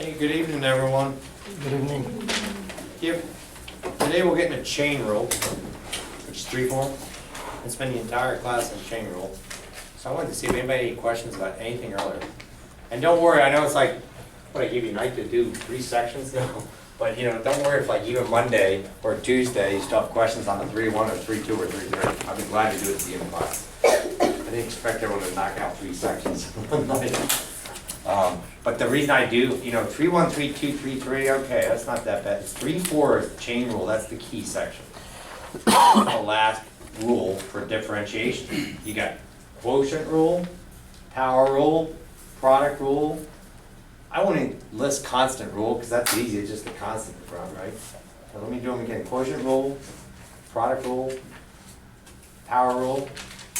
Hey, good evening, everyone. Good evening. Today we're getting a chain rule, which is 3 form. I spent the entire class on chain rule. So I wanted to see if anybody had any questions about anything earlier. And don't worry, I know it's like, what, I gave you a night to do 3 sections now? But you know, don't worry if like even Monday or Tuesday you still have questions on the 3-1 or 3-2 or 3-3. I'll be glad to do it at the end of class. I didn't expect everyone to knock out 3 sections one night. But the reason I do, you know, 3-1, 3-2, 3-3, okay, that's not that bad. It's 3-4 is the chain rule, that's the key section. The last rule for differentiation. You got quotient rule, power rule, product rule. I wouldn't list constant rule because that's easy, it's just a constant in front, right? So let me do them again. Quotient rule, product rule, power rule,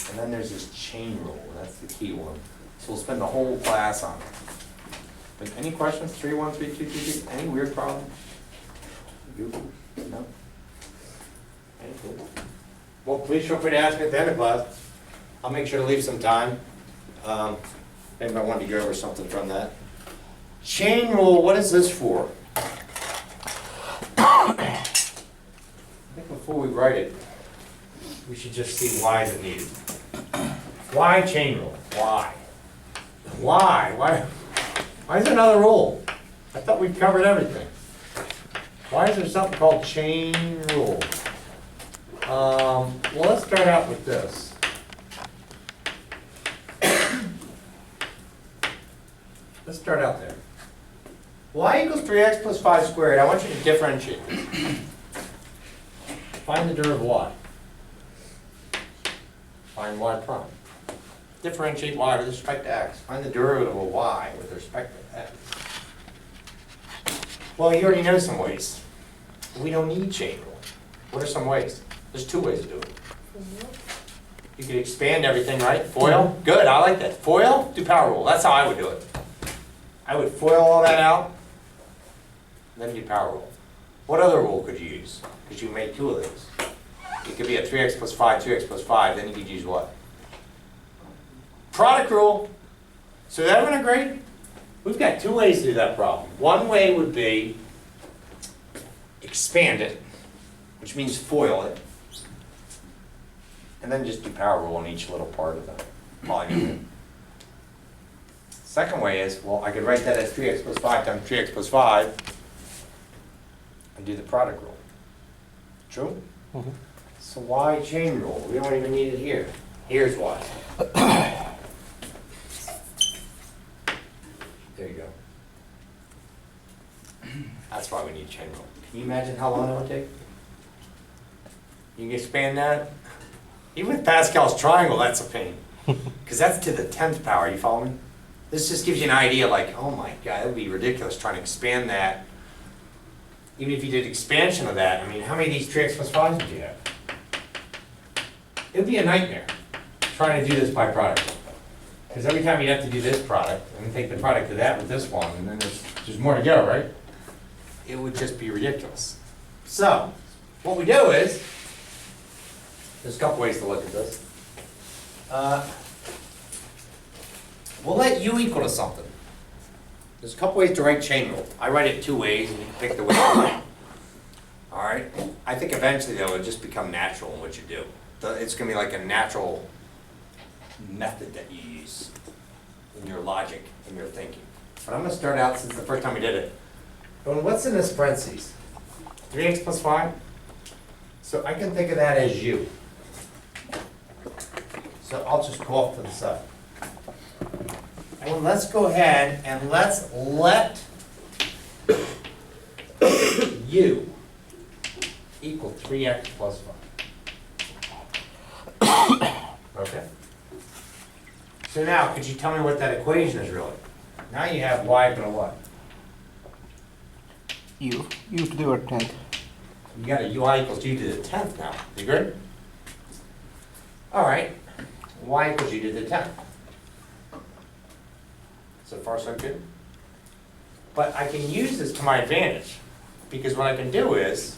and then there's this chain rule, that's the key one. So we'll spend the whole class on it. But any questions? 3-1, 3-2, 3-2, any weird problem? No? Anything? Well, please feel free to ask me at the end of class. I'll make sure to leave some time. Maybe I wanted to go over something from that. Chain rule, what is this for? I think before we write it, we should just see why is it needed. Why chain rule? Why? Why is there another rule? I thought we covered everything. Why is there something called chain rule? Well, let's start out with this. Let's start out there. Y equals 3x plus 5 squared. I want you to differentiate this. Find the derivative of y. Find y prime. Differentiate y with respect to x. Find the derivative of y with respect to x. Well, you already know some ways. We don't need chain rule. What are some ways? There's 2 ways to do it. You could expand everything, right? FOIL? Good, I like that. FOIL, do power rule. That's how I would do it. I would FOIL all that out, then do power rule. What other rule could you use? Because you made 2 of those. It could be a 3x plus 5, 2x plus 5, then you could use what? Product rule. So is everyone agree? We've got 2 ways to do that problem. One way would be expand it, which means FOIL it, and then just do power rule on each little part of the polynomial. Second way is, well, I could write that as 3x plus 5 times 3x plus 5 and do the product rule. True? Mm-hmm. So why chain rule? We don't even need it here. Here's why. There you go. That's why we need chain rule. Can you imagine how long it would take? You can expand that. Even with Pascal's triangle, that's a pain. Because that's to the 10th power, you follow me? This just gives you an idea like, oh my God, it would be ridiculous trying to expand that. Even if you did expansion of that, I mean, how many of these 3x plus 5s would you have? It would be a nightmare trying to do this by product. Because every time you have to do this product, and then take the product of that with this one, and then there's more to go, right? It would just be ridiculous. So, what we do is, there's a couple ways to look at this. We'll let u equal to something. There's a couple ways to write chain rule. I write it 2 ways, and you can pick the way you like. All right? I think eventually, though, it'll just become natural in what you do. It's going to be like a natural method that you use in your logic, in your thinking. But I'm going to start out, since the first time we did it, going, what's in this parentheses? 3x plus 5? So I can think of that as u. So I'll just go off to the side. And let's go ahead and let's let u equal 3x plus 5. Okay. So now, could you tell me what that equation is really? Now you have y equal to what? U to the 10th. You got a ui equals u to the 10th now. You agree? All right. Y equals u to the 10th. So far, so good. But I can use this to my advantage, because what I can do is,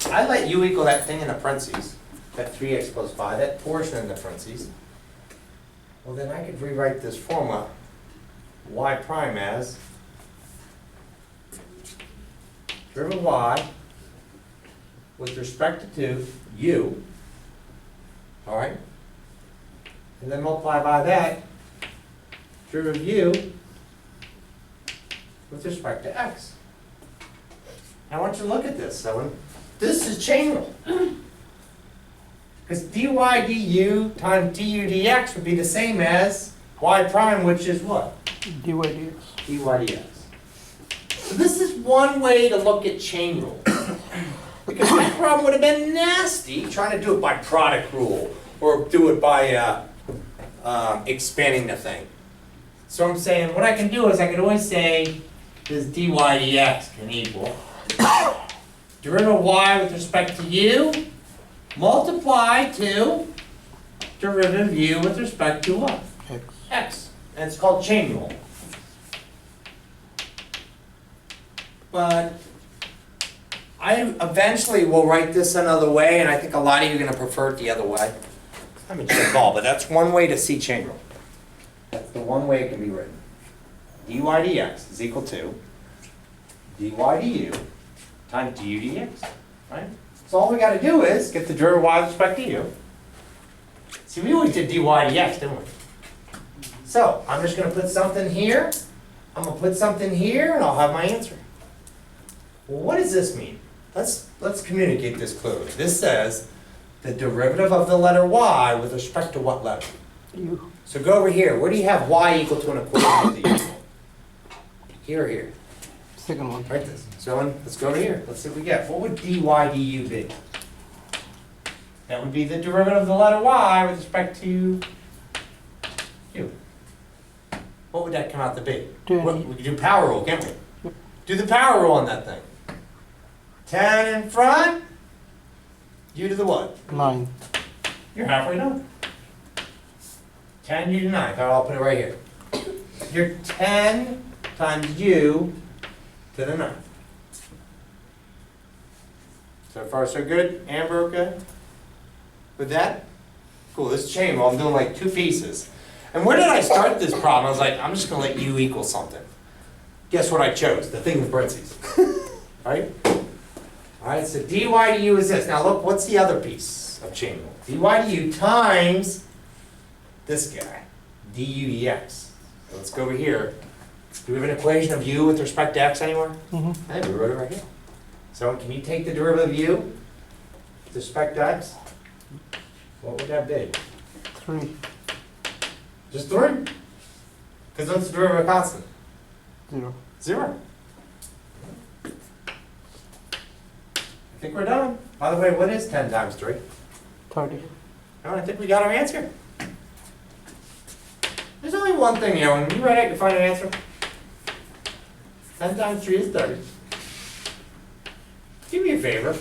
I let u equal that thing in the parentheses, that 3x plus 5, that portion in the parentheses. Well, then I could rewrite this formula y prime as derivative of y with respect to u, all right? And then multiply by that, derivative of u with respect to x. I want you to look at this. So this is chain rule. Because dy du times du dx would be the same as y prime, which is what? dy dx. Dy dx. So this is one way to look at chain rule. Because that problem would have been nasty trying to do it by product rule or do it by expanding the thing. So I'm saying what I can do is I can always say this dy dx can equal derivative of y with respect to u multiply to derivative of u with respect to what? X. X. And it's called chain rule. But I eventually will write this another way, and I think a lot of you are going to prefer it the other way. I mean, it's all, but that's one way to see chain rule. That's the one way it can be written. dy dx is equal to dy du times du dx, right? So all we got to do is get the derivative of y with respect to u. See, we always did dy dx, didn't we? So I'm just going to put something here. I'm going to put something here, and I'll have my answer. Well, what does this mean? Let's communicate this clearly. This says the derivative of the letter y with respect to what letter? U. So go over here. Where do you have y equal to an equation with the u? Here or here? Second one. Write this. So let's go over here. Let's see what we get. What would dy du be? That would be the derivative of the letter y with respect to u. What would that come out to be? 10. We can do power rule, can't we? Do the power rule on that thing. 10 in front, u to the what? 9. You're halfway done. 10 u to 9. I'll put it right here. You're 10 times u to the 9. So far, so good. Amber, okay? With that? Cool, this chain rule, I'm doing like 2 pieces. And where did I start this problem? I was like, I'm just going to let u equal something. Guess what I chose? The thing with parentheses. Right? Alright, so dy du is this. Now look, what's the other piece of chain rule? dy du times this guy, du dx. So let's go over here. Do we have an equation of u with respect to x anywhere? Mm-hmm. Hey, we wrote it right here. So can you take the derivative of u with respect to x? What would that be? 3. Just 3? Because what's the derivative of a constant? 0. 0. I think we're done. By the way, what is 10 times 3? 30. No, I think we got our answer. There's only one thing, when you write it, you find an answer. 10 times 3 is 30. Do me a favor.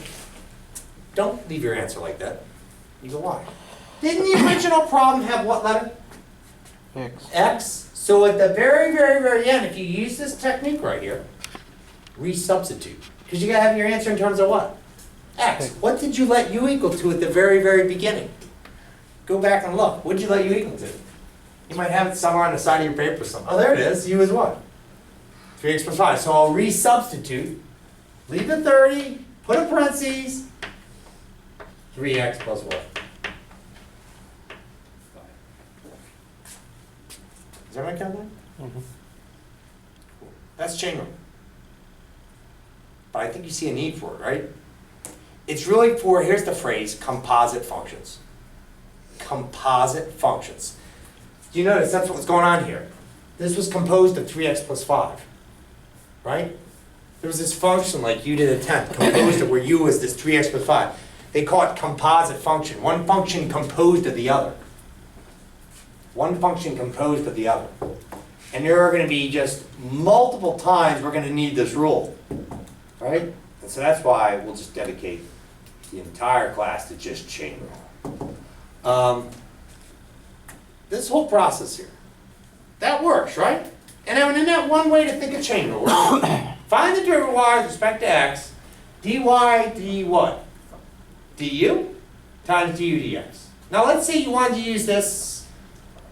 Don't leave your answer like that. You go, why? Didn't the original problem have what letter? X. X. So at the very, very, very end, if you use this technique right here, resubstitute. Because you got to have your answer in terms of what? X. What did you let u equal to at the very, very beginning? Go back and look. What did you let u equal to? You might have it somewhere on the side of your paper or something. Oh, there it is. U is what? 3x plus 5. So I'll resubstitute. Leave the 30. Put a parentheses. 3x plus what? Does everyone count that? Mm-hmm. Cool. That's chain rule. But I think you see a need for it, right? It's really for, here's the phrase, composite functions. Composite functions. Do you notice that's what's going on here? This was composed of 3x plus 5, right? There was this function like u to the 10th, composed of where u was this 3x plus 5. They call it composite function. One function composed of the other. One function composed of the other. And there are going to be just multiple times we're going to need this rule, right? And so that's why we'll just dedicate the entire class to just chain rule. This whole process here, that works, right? And I mean, isn't that one way to think of chain rule? Find the derivative of y with respect to x, dy d what? du times du dx. Now let's say you wanted to use this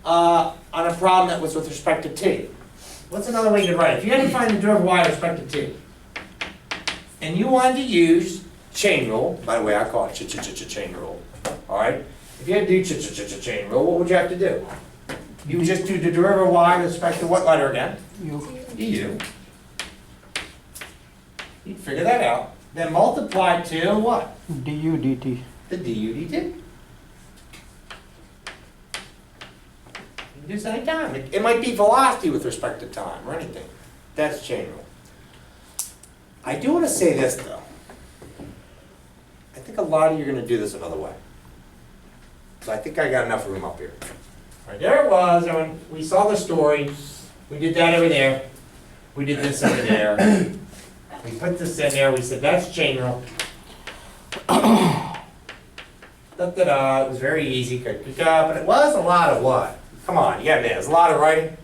on a problem that was with respect to t. What's another way you could write it? If you had to find the derivative of y with respect to t, and you wanted to use chain rule, by the way, I call it chain rule, all right? If you had to do chain rule, what would you have to do? You would just do the derivative of y with respect to what letter again? U. du. You'd figure that out. Then multiply to what? Du dt. The du dt. You can do this anytime. It might be velocity with respect to time or anything. That's chain rule. I do want to say this though. I think a lot of you are going to do this another way. So I think I got enough room up here. All right, there it was. And we saw the story. We did that over there. We did this over there. We put this in there. We said that's chain rule. Da-da-da. It was very easy. Good job. But it was a lot of what? Come on, you got to admit, it was a lot of writing.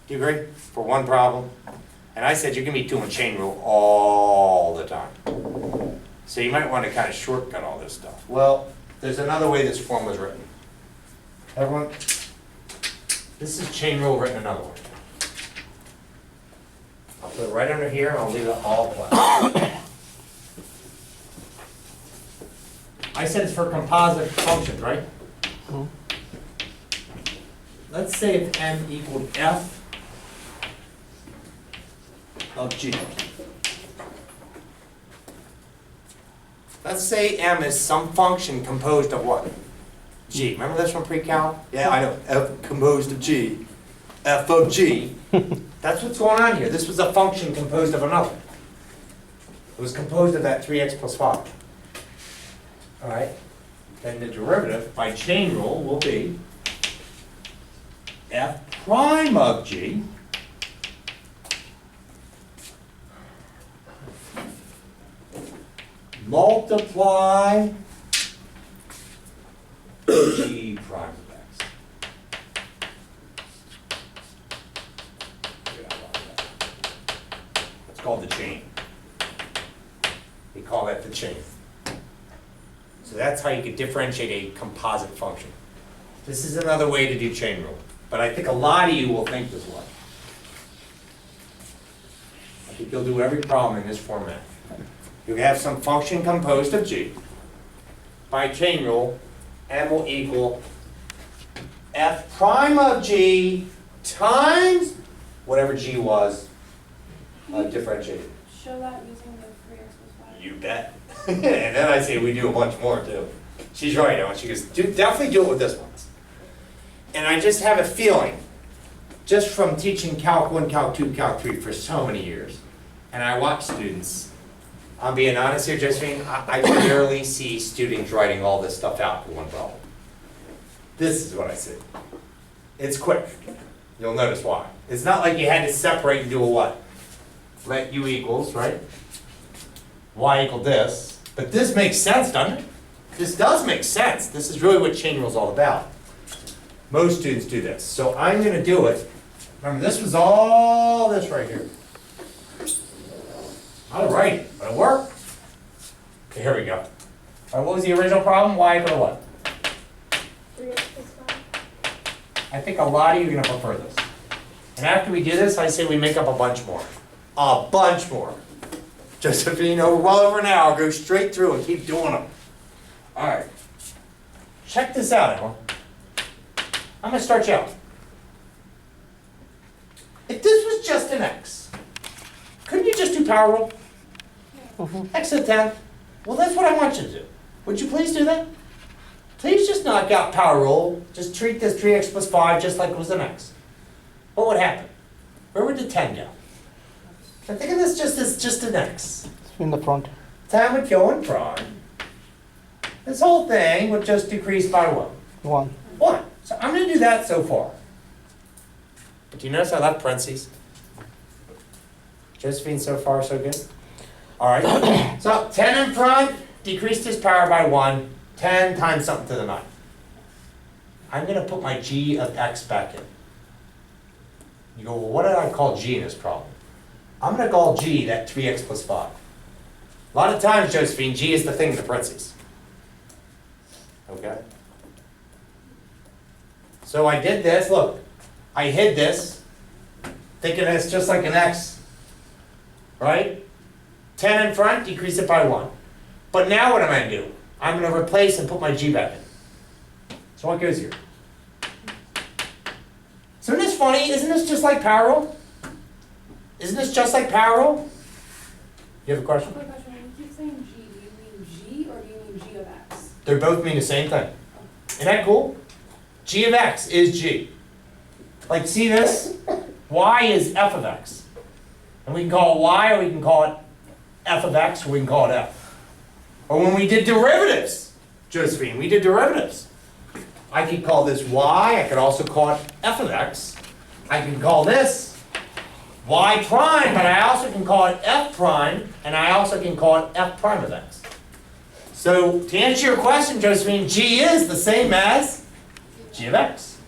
Do you agree? For one problem. And I said you're going to be doing chain rule all the time. So you might want to kind of shortcut all this stuff. Well, there's another way this form was written. Everyone, this is chain rule written another way. I'll put it right under here, and I'll leave it all blank. I said it's for composite functions, right? Mm. Let's say if m equaled f of g. Let's say m is some function composed of what? G. Remember this from pre-calc? Yeah, I know. F composed of g. F of g. That's what's going on here. This was a function composed of another. It was composed of that 3x plus 5. All right? Then the derivative by chain rule will be f prime of g multiply g prime of x. It's called the chain. We call that the chain. So that's how you could differentiate a composite function. This is another way to do chain rule, but I think a lot of you will think this way. I think you'll do every problem in this format. You have some function composed of g. By chain rule, m will equal f prime of g times whatever g was differentiated. Show that using the 3x plus 5. You bet. And then I say we do a bunch more too. She's right, Ellen. She goes, definitely do it with this one. And I just have a feeling, just from teaching Calc 1, Calc 2, Calc 3 for so many years, and I watch students, I'm being honest here, Josephine, I rarely see students writing all this stuff out for one problem. This is what I see. It's quick. You'll notice why. It's not like you had to separate and do a what? Let u equals, right? Y equal this. But this makes sense, doesn't it? This does make sense. This is really what chain rule is all about. Most students do this. So I'm going to do it. Remember, this was all this right here. All right, but it worked. Okay, here we go. All right, what was the original problem? Y equal to what? 3x plus 5. I think a lot of you are going to prefer this. And after we do this, I say we make up a bunch more. A bunch more. Josephine, well over an hour, go straight through and keep doing them. All right. Check this out, Emma. I'm going to start you out. If this was just an x, couldn't you just do power rule? X to the 10th. Well, that's what I want you to do. Would you please do that? Please just knock out power rule. Just treat this 3x plus 5 just like it was an x. What would happen? Where would the 10 go? I think of this just as just an x. In the front. 10 would go in front. This whole thing would just decrease by what? 1. 1. So I'm going to do that so far. But do you notice I left parentheses? Josephine, so far so good? All right. So 10 in front, decreased his power by 1. 10 times something to the 9. I'm going to put my g of x back in. You go, well, what did I call g in this problem? I'm going to call g that 3x plus 5. A lot of times, Josephine, g is the thing in the parentheses. Okay? So I did this. Look, I hid this, thinking it's just like an x. Right? 10 in front, decrease it by 1. But now what am I going to do? I'm going to replace and put my g back in. So what goes here? So isn't this funny? Isn't this just like power rule? Isn't this just like power rule? You have a question? Quick question, when you keep saying G, do you mean G or do you mean G of X? They both mean the same thing. Isn't that cool? G of X is G. Like, see this? Y is f of X. And we can call it Y, or we can call it f of X, or we can call it f. Or when we did derivatives, Josephine, we did derivatives. I could call this Y, I could also call it f of X. I can call this Y prime, but I also can call it f prime, and I also can call it f prime of X. So, to answer your question, Josephine, G is the same as G of X.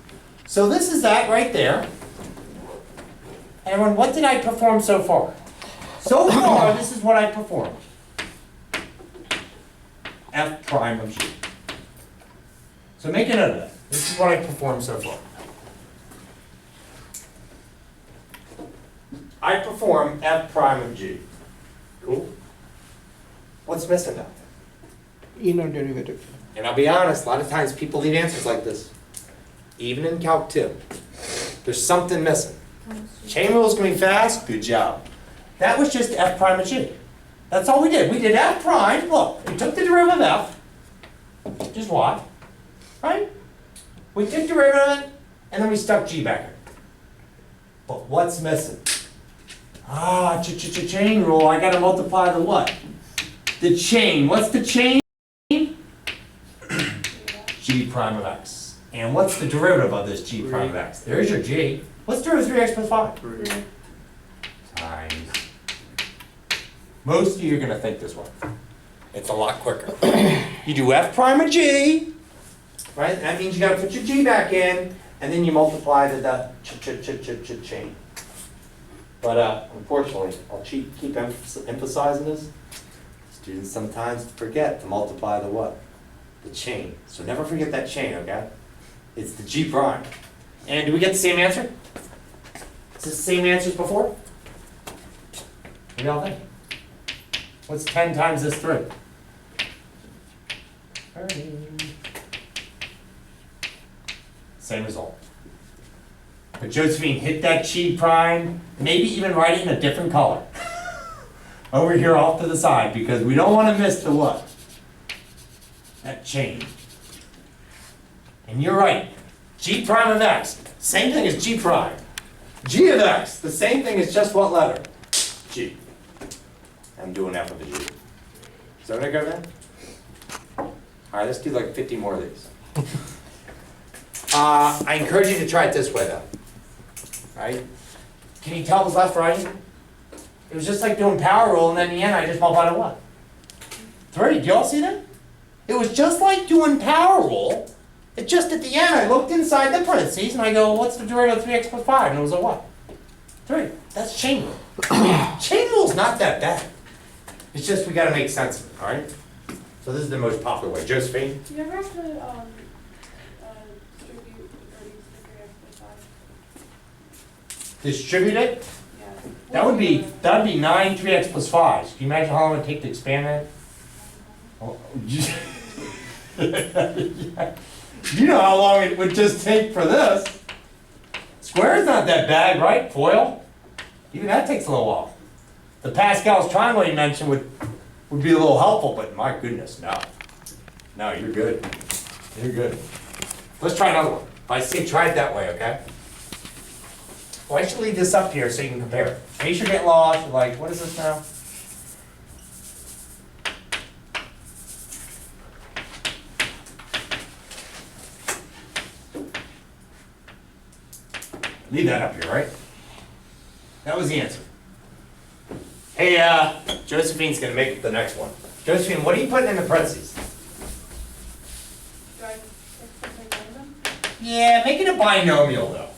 So this is that right there. Everyone, what did I perform so far? So far, this is what I performed. F prime of G. So make a note of that. This is what I performed so far. I perform F prime of G. Cool. What's missing now? Inner derivative. And I'll be honest, a lot of times people leave answers like this. Even in Calc 2. There's something missing. Chain rule is going to be fast. Good job. That was just F prime of G. That's all we did. We did F prime. Look, we took the derivative of F, which is Y, right? We took the derivative of it, and then we stuck G back in. But what's missing? Ah, chain rule. I got to multiply the what? The chain. What's the chain? G prime of X. And what's the derivative of this G prime of X? There's your G. What's the derivative of 3x plus 5? 3. Times. Most of you are going to think this way. It's a lot quicker. You do F prime of G, right? That means you got to put your G back in, and then you multiply the chain. But unfortunately, I'll keep emphasizing this. Students sometimes forget to multiply the what? The chain. So never forget that chain, okay? It's the G prime. And do we get the same answer? Is this the same answer as before? What do y'all think? What's 10 times this 3? 30. Same result. But Josephine, hit that G prime, maybe even write it in a different color. Over here off to the side, because we don't want to miss the what? That chain. And you're right. G prime of X, same thing as G prime. G of X, the same thing as just what letter? G. I'm doing F of a G. Is that what I got there? All right, let's do like 50 more of these. I encourage you to try it this way though. Right? Can you tell it was left right? It was just like doing power rule, and then in the end I just multiplied it what? 3. Do y'all see that? It was just like doing power rule. It just at the end I looked inside the parentheses and I go, what's the derivative of 3x plus 5? And it was a what? 3. That's chain rule. Chain rule is not that bad. It's just we got to make sense of it, all right? So this is the most popular way. Josephine? Do you ever have to distribute the 30 to 3x plus 5? Distribute it? Yeah. That would be 9 3x plus 5. Can you imagine how long it would take to expand that? Oh, yeah. You know how long it would just take for this. Square's not that bad, right? FOIL? Even that takes a little while. The Pascal's triangle you mentioned would be a little helpful, but my goodness, no. No, you're good. You're good. Let's try another one. If I say try it that way, okay? Well, I should leave this up here so you can compare it. In case you're getting lost, you're like, what is this now? Leave that up here, right? That was the answer. Hey, Josephine's gonna make the next one. Josephine, what are you putting in the parentheses? Do I put something random? Yeah, make it a binomial though.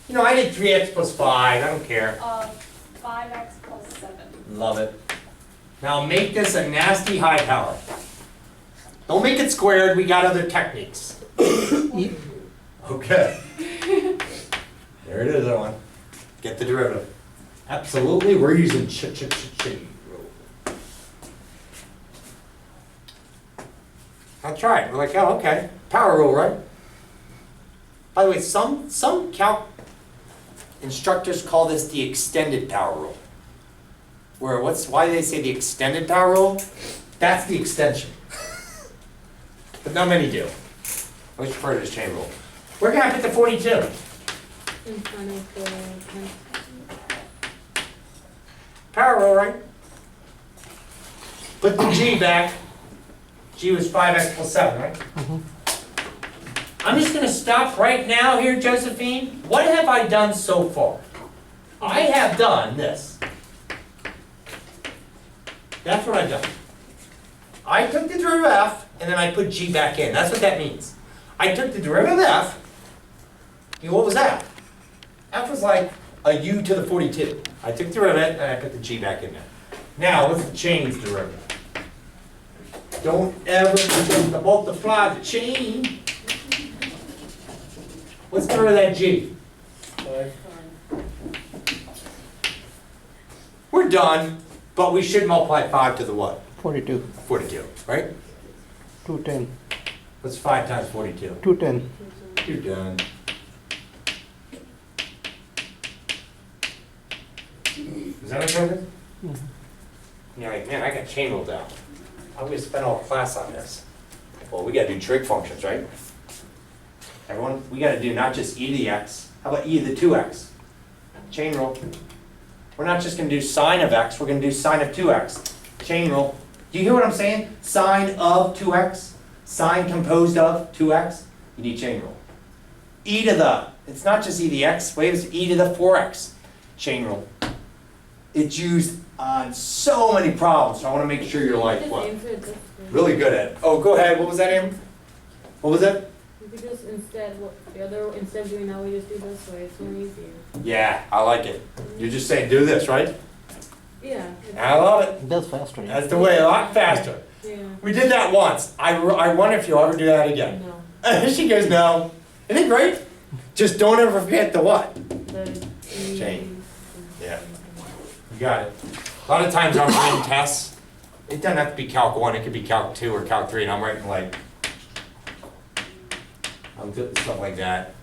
You know, I did 3x plus 5, I don't care. 5x plus 7. Love it. Now make this a nasty high power. Don't make it squared, we got other techniques. Okay. There it is, that one. Get the derivative. Absolutely, we're using chain rule. That's right. We're like, oh, okay. Power rule, right? By the way, some calc instructors call this the extended power rule. Why do they say the extended power rule? That's the extension. But not many do. I always refer to it as chain rule. We're gonna put the 42. In front of the pen. Power rule, right? Put the G back. G was 5x plus 7, right? I'm just gonna stop right now here, Josephine. What have I done so far? I have done this. That's what I've done. I took the derivative of f, and then I put g back in. That's what that means. I took the derivative of f, and what was that? F was like a u to the 42. I took the derivative, and I put the g back in there. Now, what's the chain's derivative? Don't ever forget to multiply the chain. What's the derivative of that g? We're done, but we should multiply 5 to the what? 42, 42, right? 210, What's 5 times 42? 210. You're done. Is that okay with it? You're like, man, I got chain rule down. I'm gonna spend all class on this. Well, we gotta do trig functions, right? Everyone, we gotta do not just e to the x, how about e to the 2x? Chain rule. We're not just gonna do sine of x, we're gonna do sine of 2x. Chain rule. Do you hear what I'm saying? Sine of 2x, sine composed of 2x, you need chain rule. E to the, it's not just e to the x, wait, it's e to the 4x. Chain rule. It's used on so many problems, so I wanna make sure you're like, Just what? answer it this way. Really good at it. Oh, go ahead, what was that, Am? What was that? You could just instead of doing that, we just do this way. It's more easier. Yeah, I like it. You're just saying do this, right? Yeah. I love it. That's faster. Yeah. That's the way, a lot faster. Yeah. We did that once. I wonder if you'll ever do that again. No. She goes, no. Isn't it great? Just don't ever forget the what? The Chain. Yeah. You got it. A lot of times I'm writing tests. It doesn't have to be Calc 1, it could be Calc 2 or Calc 3, and I'm writing like, I'm doing stuff like that.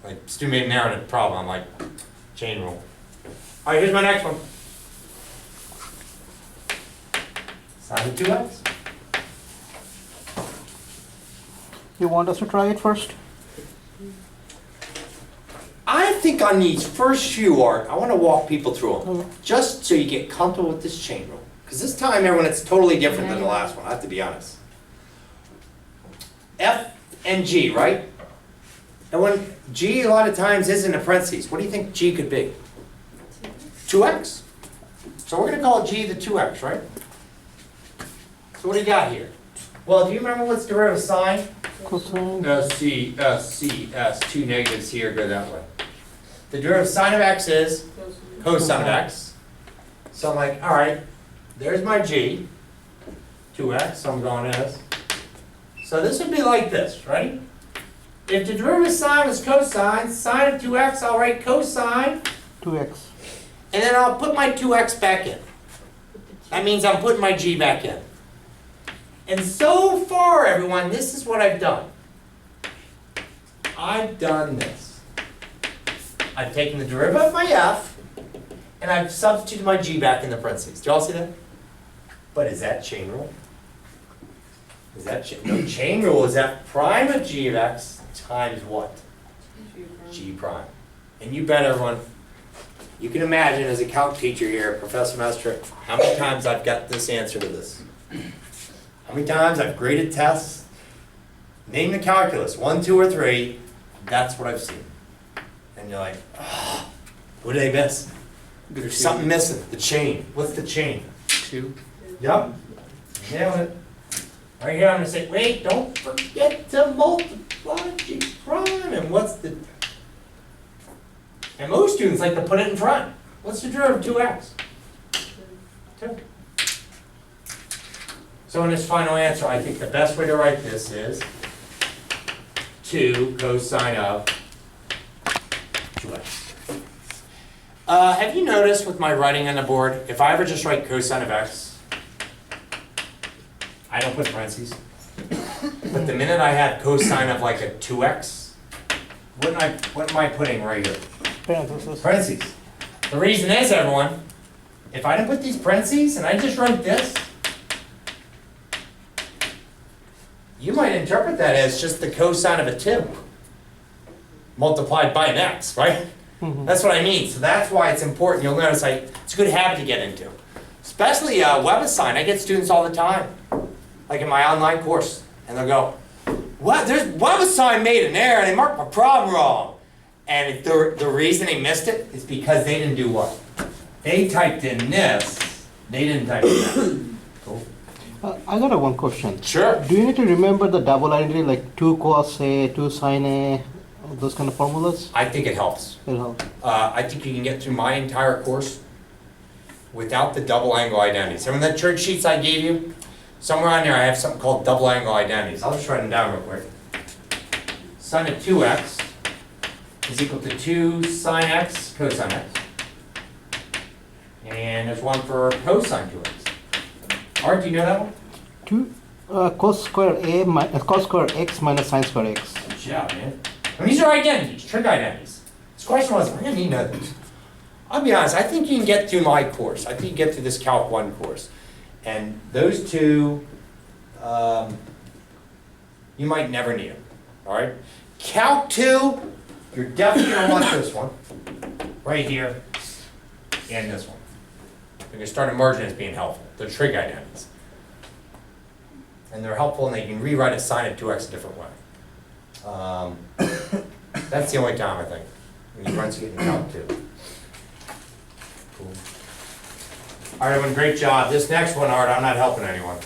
Like, Stu made an error in a problem, I'm like, chain rule. All right, here's my next one. Sine of 2x. You want us to try it first? I think on these first few, Art, I want to walk people through them, Okay. just so you get comfortable with this chain rule. Because this time, everyone, it's totally different than the last one, I have to be honest. F and G, right? And when G a lot of times is in the parentheses, what do you think G could be? 2x. So we're going to call G the 2x, right? So what do you got here? Well, do you remember what's the derivative of sine? Cosine. S, two negatives here go that way. The derivative of sine of x is cosine of x. So I'm like, all right, there's my G, 2x, so I'm going as. So this would be like this, right? If the derivative of sine was cosine, sine of 2x, I'll write cosine, 2x. and then I'll put my 2x back in. That means I'm putting my G back in. And so far, everyone, this is what I've done. I've done this. I've taken the derivative of my f, and I've substituted my g back in the parentheses. Do you all see that? But is that chain rule? Is that no, chain rule is f prime of g of x times what? G prime. And you bet, everyone, you can imagine as a calc teacher here, Professor Master, how many times I've got this answer to this. How many times I've graded tests, name the calculus, 1, 2, or 3, that's what I've seen. And you're like, oh, what did I miss? There's something missing, the chain. What's the chain? 2. Yup, nailed it. Right here I'm gonna say, wait, don't forget to multiply G prime, and what's the, and most students like to put it in front. What's the derivative of 2x? 2. So in this final answer, I think the best way to write this is 2 cosine of 2x. Have you noticed with my writing on the board, if I ever just write cosine of x, I don't put parentheses. But the minute I have cosine of like a 2x, what am I putting right here? Parentheses. Parentheses. The reason is, everyone, if I didn't put these parentheses and I just write this, you might interpret that as just the cosine of a 2 multiplied by an x, right? That's what I mean. So that's why it's important. You'll notice it's a good habit to get into. Especially WebAssign. I get students all the time, like in my online course, and they'll go, "What? There's WebAssign made an error and they marked my problem wrong." And the reason they missed it is because they didn't do what? They typed in this. They didn't type in that. Cool. I got one question. Sure. Do you need to remember the double identity like 2 cos A, 2 sin A, those kind of formulas? I think it helps. It'll help. I think you can get through my entire course without the double angle identities. So in the church sheets I gave you, somewhere on there I have something called double angle identities. I'll just write them down real quick. Sine of 2x is equal to 2 sine x cosine x. And there's one for cosine 2x. Art, do you know that one? 2 cos square A cos square x minus sin square x. Good job, man. I mean, these are identities, trig identities. This question was, man, you know this. I'll be honest, I think you can get through my course. I think you can get through this Calc 1 course. And those two, you might never need them, all right? Calc 2, you're definitely gonna want this one, right here, and this one. You're gonna start emerging as being helpful. They're trig identities. And they're helpful and they can rewrite a sine of 2x a different way. That's the only time I think, when you run to get in Calc 2. Cool. All right, everyone, great job. This next one, Art, I'm not helping anyone.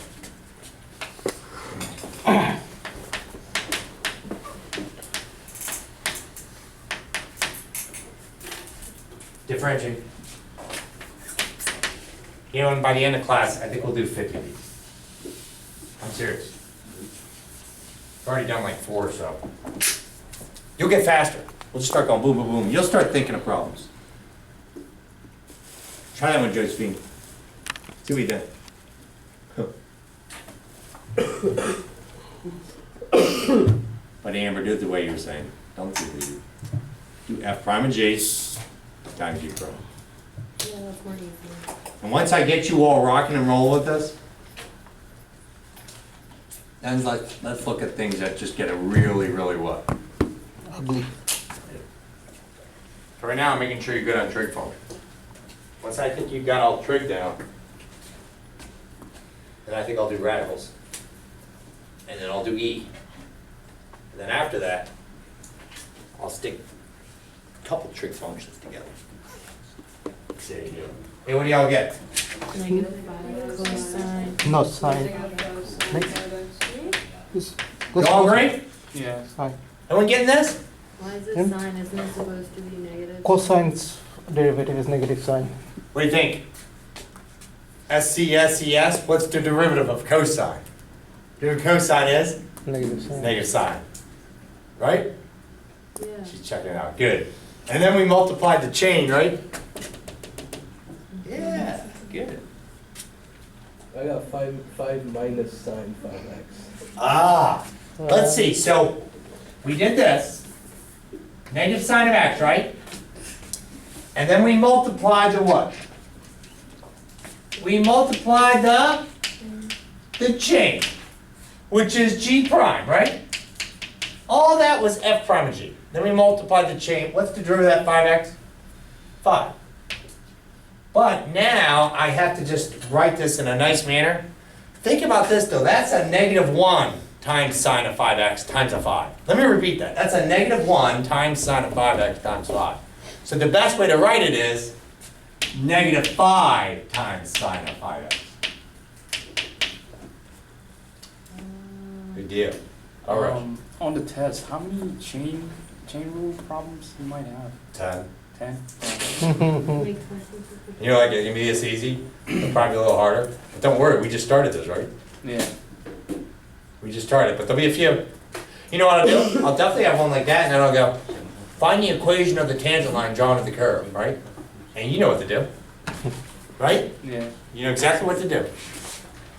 Differentiate. You know, and by the end of class, I think we'll do 50 of these. I'm serious. I've already done like 4 or so. You'll get faster. We'll just start going boom, boom, boom. You'll start thinking of problems. Try that one, Josephine. See what you did. But Amber, do it the way you were saying. Don't do it. Do F prime and G times G prime. Yeah, that's more easy. And once I get you all rocking and rolling with this, then let's look at things that just get a really, really what? Ugly. So right now, I'm making sure you're good on trig form. Once I think you've got all trig down, then I think I'll do radicals. And then I'll do E. And then after that, I'll stick a couple trig functions together. There you go. Hey, what do y'all get? -5 cosine. No, sine. This You all agree? Yeah. sine. Everyone getting this? Why is it Hmm? sine? Isn't it supposed to be negative? Cosine's derivative is negative sine. What do you think? SCSES, what's the derivative of cosine? You know what cosine is? Negative sine. Negative sine. Right? Yeah. She's checking it out. Good. And then we multiplied the chain, right? Yeah, good. I got 5 minus sine 5x. Ah, let's see. So we did this. Negative sine of x, right? And then we multiplied the what? We multiplied the chain, which is g prime, right? All that was f prime of g. Then we multiplied the chain. What's the derivative of that 5x? 5. But now I have to just write this in a nice manner. Think about this though. That's a -1 times sine of 5x times a 5. Let me repeat that. That's a -1 times sine of 5x times 5. So the best way to write it is -5 times sine of 5x. Good deal. All right. On the test, how many chain rule problems you might have? 10. 10? Make questions. You know, like it can be this easy, but probably a little harder. But don't worry, we just started this, right? Yeah. We just started, but there'll be a few. You know what I'll do? I'll definitely have one like that, and then I'll go, find the equation of the tangent line drawn to the curve, right? And you know what to do, right? Yeah. You know exactly what to do.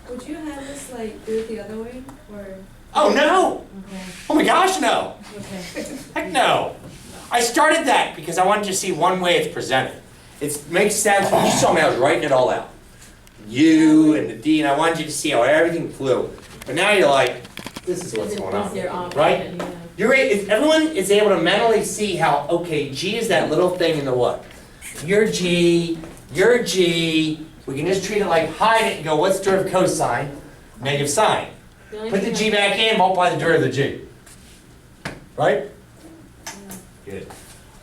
Would you have this like do it the other way or? Oh, no. Okay, Oh my gosh, no. okay. Heck no. I started that because I wanted you to see one way it's presented. It makes sense. When you saw me, I was writing it all out. U and the D, and I wanted you to see how everything flew. But now you're like, this is what's going Once you're on. off, Right? yeah. Everyone is able to mentally see how, okay, G is that little thing in the what? Your G, we can just treat it like hide it and go, what's the derivative of cosine? Negative sine. The only Put the thing G I- back in, multiply the derivative of the G. Right? Good.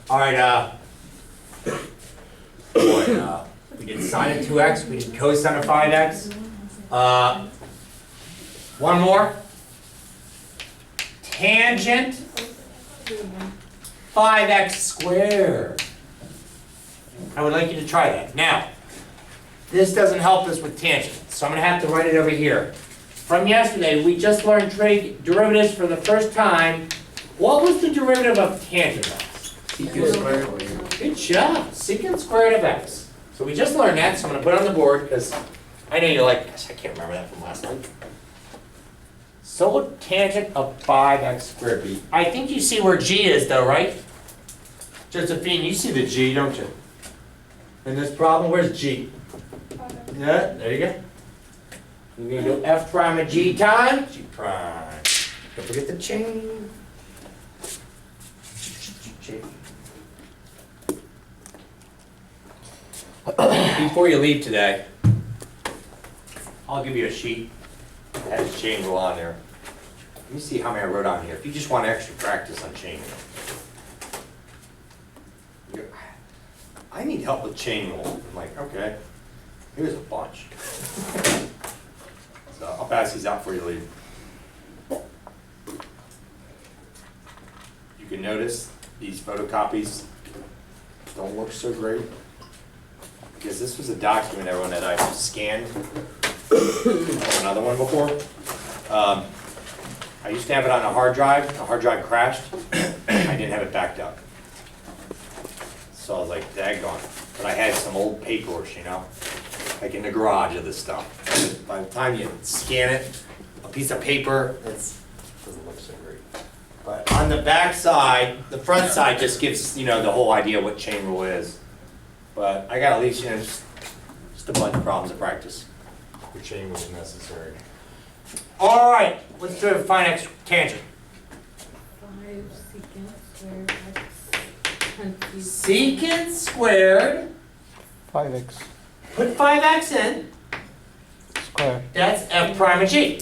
All right, we did sine of 2x, we did cosine of 5x. One more. Tangent 5x squared. I would like you to try that. Now, this doesn't help us with tangent, so I'm gonna have to write it over here. From yesterday, we just learned trig derivatives for the first time. What was the derivative of tangent x? Secant squared. Good job, secant squared of x. So we just learned that, so I'm gonna put it on the board, because I know you're like, gosh, I can't remember that from last night. So what tangent of 5x squared be? I think you see where g is though, right? Josephine, you see the g, don't you? In this problem, where's g? Yeah, there you go. You're gonna do f prime of g times g prime. Don't forget the chain. Before you leave today, I'll give you a sheet that has chain rule on there. Let me see how many I wrote on here. If you just want extra practice on chain rule. I need help with chain rule. I'm like, okay, here's a bunch. So I'll pass these out before you leave. You can notice these photocopies don't look so great. Because this was a document, everyone, that I scanned from another one before. I used to have it on a hard drive. The hard drive crashed. I didn't have it backed up. So I was like, daggone. But I had some old papers, you know, like in the garage of this stuff. By the time you scan it, a piece of paper, it doesn't look so great. But on the back side, the front side just gives, you know, the whole idea of what chain rule is. But I got at least, you know, just a bunch of problems to practice. Your chain rule is necessary. All right, let's do a find x tangent. 5 secant squared x parentheses. Secant squared, 5x put 5x in, square. that's f prime of g.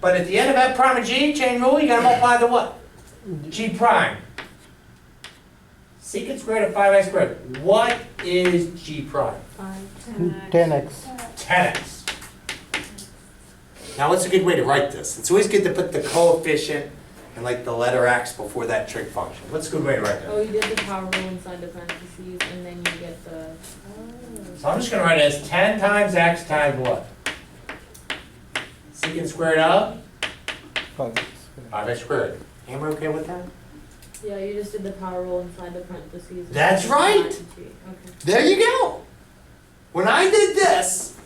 But at the end of f prime of g, chain rule, you gotta multiply the what? G prime. Secant squared of 5x squared. What is g prime? 10x. 10x. Now, what's a good way to write this? It's always good to put the coefficient and like the letter x before that trig function. What's a good way to write Oh, that? you did the power rule inside the parentheses, and then you get the. So I'm just gonna write it as 10 times x times what? Secant squared of 5x. 5x squared. Am I okay with that? Yeah, you just did the power rule inside the parentheses. That's right. Okay. There you go. When I did this,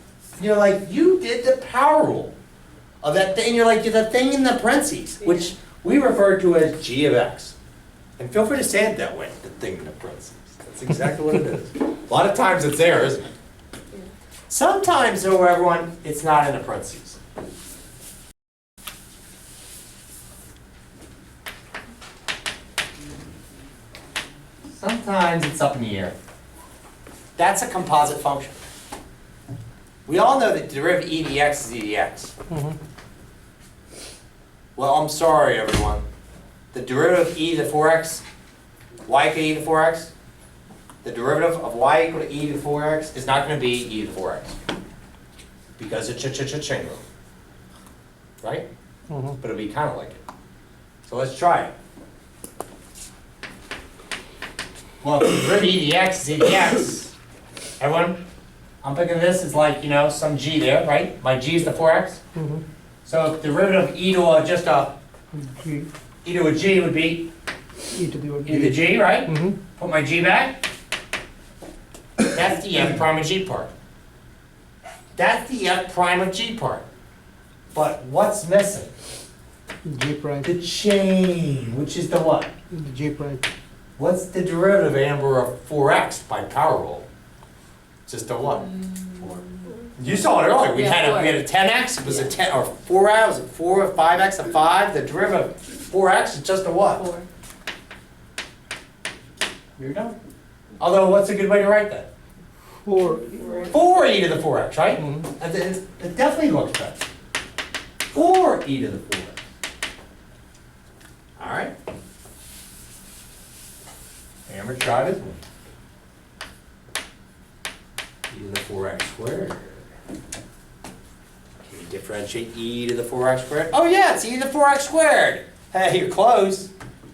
you're like, you did the power rule of that thing. You're like, the thing in the parentheses, which we refer to as g of x. And feel free to say it that way, the thing in the parentheses. That's exactly what it is. A lot of times it's there, isn't it? Yeah. Sometimes, though, everyone, it's not in the parentheses. Sometimes it's up in the air. That's a composite function. We all know that the derivative of e dx is e dx. Mhm. Well, I'm sorry, everyone. The derivative of e to the 4x, y equal to e to the 4x, the derivative of y equal to e to the 4x is not going to be e to the 4x. Because it's a chain rule. Right? Mhm. But it'll be kind of like it. So let's try it. Well, if the derivative of e dx is e dx, everyone, I'm thinking of this as like, you know, some g there, right? My g is the 4x. Mhm. So if the derivative of e to a, just a, G. e to a g would be E to the e to the g, right? Mhm. Put my g back. That's the f prime of g part. That's the f prime of g part. But what's missing? G prime. The chain, which is the what? The G prime. What's the derivative, Amber, of 4x by power rule? Just a what? You saw it earlier, we Yeah, had a, four. we had a 10x, it was a 10, or 4x, was it 4 or 5x, a 5, the derivative of 4x is just a what? 4. You're done. Although, what's a good way to write that? 4. 4 e to the 4x, right? Mhm. It definitely looks better. 4 e to the 4x. All right. Hammer, try this one. E to the 4x squared. Can you differentiate e to the 4x squared? Oh yeah, it's e to the 4x squared. Hey, you're close.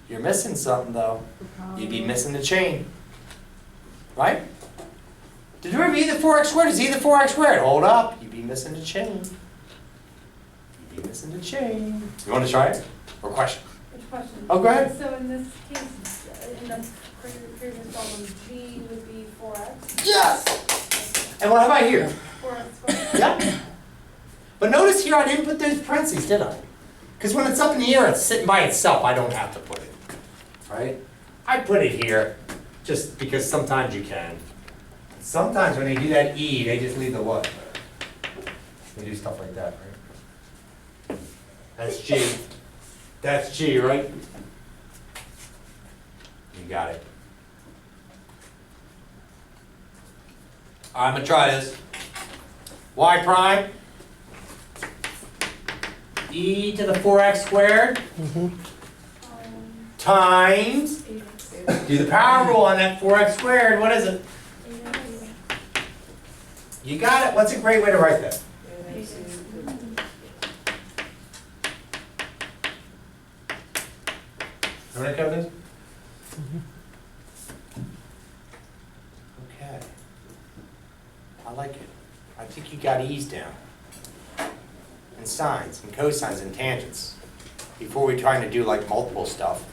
You're missing something though. You'd be missing the chain. Right? The derivative of e to the 4x squared is e to the 4x squared. Hold up, you'd be missing the chain. You'd be missing the chain. You want to try it? Or question? Which question? Oh, go ahead. So in this case, in the previous problem, G would be 4x. Yes! And what about here? 4x squared. Yeah. But notice here I didn't put those parentheses, did I? Because when it's up in the air, it's sitting by itself. I don't have to put it. Right? I put it here just because sometimes you can. Sometimes when they do that E, they just leave the what? They do stuff like that, right? That's G. That's G, right? You got it. I'm gonna try this. Y prime e to the 4x squared times, do the power rule on that 4x squared, what is it? You got it. What's a great way to write that? Remember that, Kevin? Okay. I like it. I think you got e's down. And sines and cosines and tangents. Before we try to do like multiple stuff.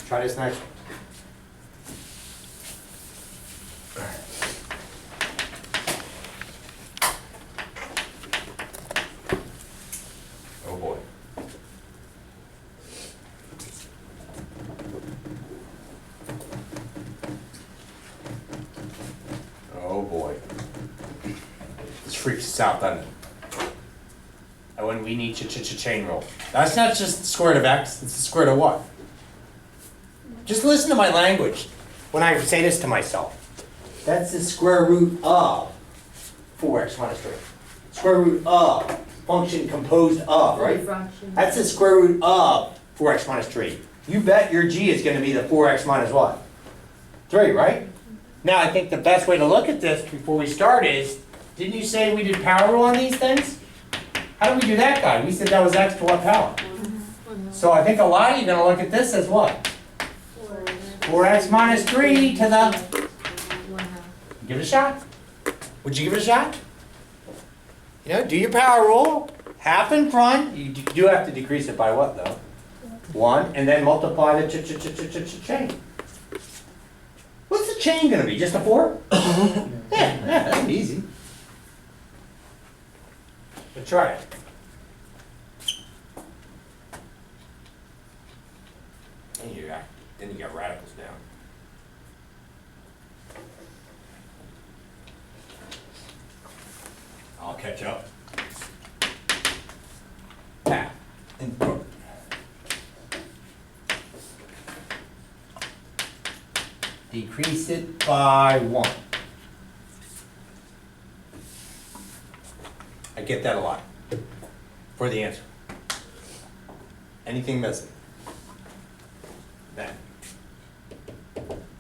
Try this next one. Oh boy. Oh boy. This freaks us out, doesn't it? And when we need chain rule. That's not just the square root of x, it's the square root of what? Just listen to my language when I say this to myself. That's the square root of 4x minus 3. Square root of, function composed of, right? Fraction. That's the square root of 4x minus 3. You bet your g is going to be the 4x minus what? 3, right? Now I think the best way to look at this before we start is, didn't you say we did power rule on these things? How did we do that, guy? We said that was x to what power? So I think a lot of you are going to look at this as what? 4x minus 3 to the... 1/2. Give it a shot. Would you give it a shot? You know, do your power rule. Half in front. You do have to decrease it by what, though? 1, and then multiply the chain. What's the chain going to be? Just a 4? Yeah, that's easy. But try it. Then you got radicals down. I'll catch up. Half in front. Decrease it by 1. I get that a lot for the answer. Anything missing? That.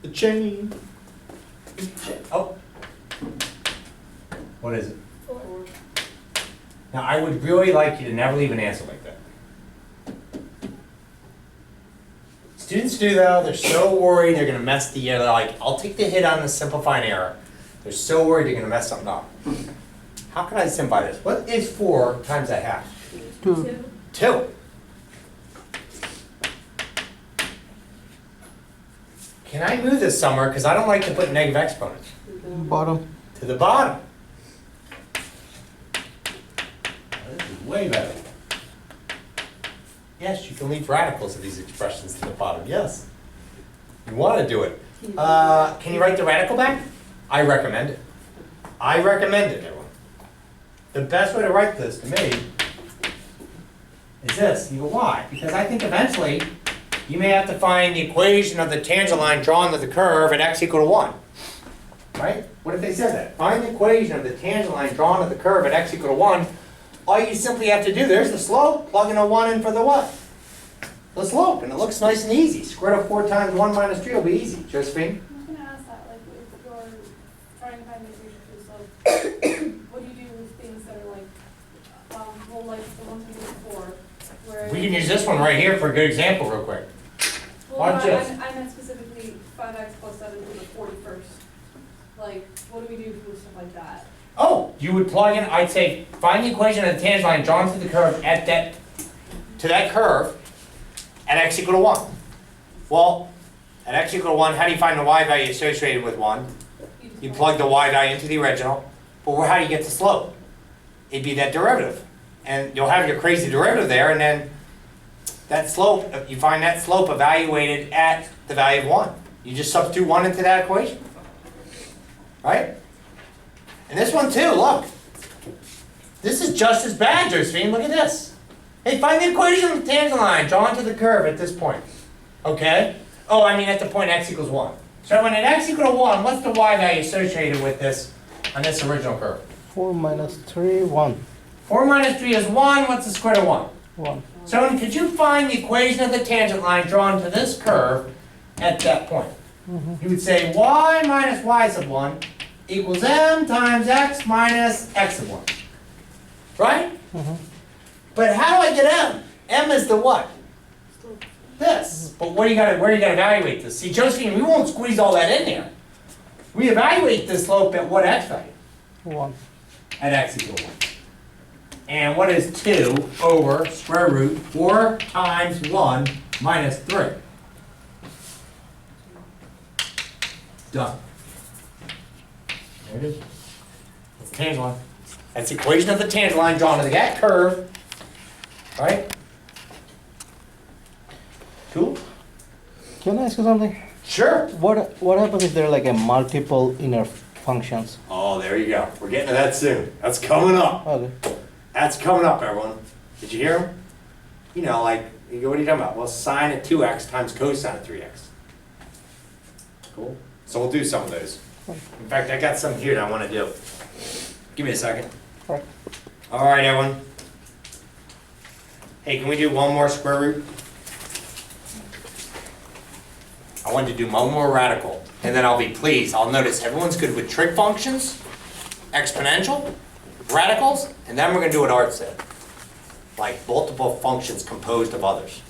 The chain. Oh. What is it? 4. Now, I would really like you to never leave an answer like that. Students do though, they're so worried they're gonna mess the error. They're like, I'll take the hit on the simplifying error. They're so worried they're gonna mess something up. How can I simplify this? What is 4 times a half? 2. 2. Can I move this somewhere? Because I don't like to put negative exponents. Bottom. To the bottom. This is way better. Yes, you can leave radicals of these expressions to the bottom, yes. You want to do it. Can you write the radical back? I recommend it. I recommend it, everyone. The best way to write this, to me, is this. You go, why? Because I think eventually, you may have to find the equation of the tangent line drawn to the curve at x equal to 1. Right? What if they said that? Find the equation of the tangent line drawn to the curve at x equal to 1. All you simply have to do, there's the slope, plug in a 1 in for the what? The slope, and it looks nice and easy. Square root of 4 times 1 minus 3 will be easy. Josephine? I was gonna ask that, like, if you're trying to find the equation for the slope, what do you do with things that are like, well, like the ones we did before, where? We can use this one right here for a good example real quick. Well, Watch this. I meant specifically 5x plus 7 to the 41st. Like, what do we do with stuff like that? Oh, you would plug in, I'd say, find the equation of the tangent line drawn to the curve at that, to that curve at x equal to 1. Well, at x equal to 1, how do you find the y value associated with 1? You plug the y value into the original, but how do you get the slope? It'd be that derivative. And you'll have your crazy derivative there, and then that slope, you find that slope evaluated at the value of 1. You just substitute 1 into that equation. Right? And this one too, look. This is just as bad, Josephine. Look at this. Hey, find the equation of the tangent line drawn to the curve at this point. Okay? Oh, I mean at the point x equals 1. So when at x equals 1, what's the y value associated with this on this original curve? 4 minus 3, 1. 4 minus 3 is 1. What's the square root of 1? 1. So could you find the equation of the tangent line drawn to this curve at that point? You would say y minus y sub 1 equals m times x minus x sub 1. Right? But how do I get m? M is the what? This. But where do you gotta evaluate this? See, Josephine, we won't squeeze all that in there. We evaluate the slope at what x value? 1. At x equals 1. And what is 2 over square root 4 times 1 minus 3? Done. There it is. That's the tangent line. That's the equation of the tangent line drawn to that curve. Right? Cool? Can I ask you something? Sure. What happens if there are like a multiple inner functions? Oh, there you go. We're getting to that soon. That's coming up. Okay. That's coming up, everyone. Did you hear him? You know, like, you go, what are you talking about? Well, sine of 2x times cosine of 3x. Cool. So we'll do some of those. In fact, I got some here that I want to do. Give me a second. All right. All right, everyone. Hey, can we do one more square root? I wanted to do one more radical, and then I'll be pleased. I'll notice everyone's good with trig functions, exponential, radicals, and then we're going to do what Art said. Like multiple functions composed of others.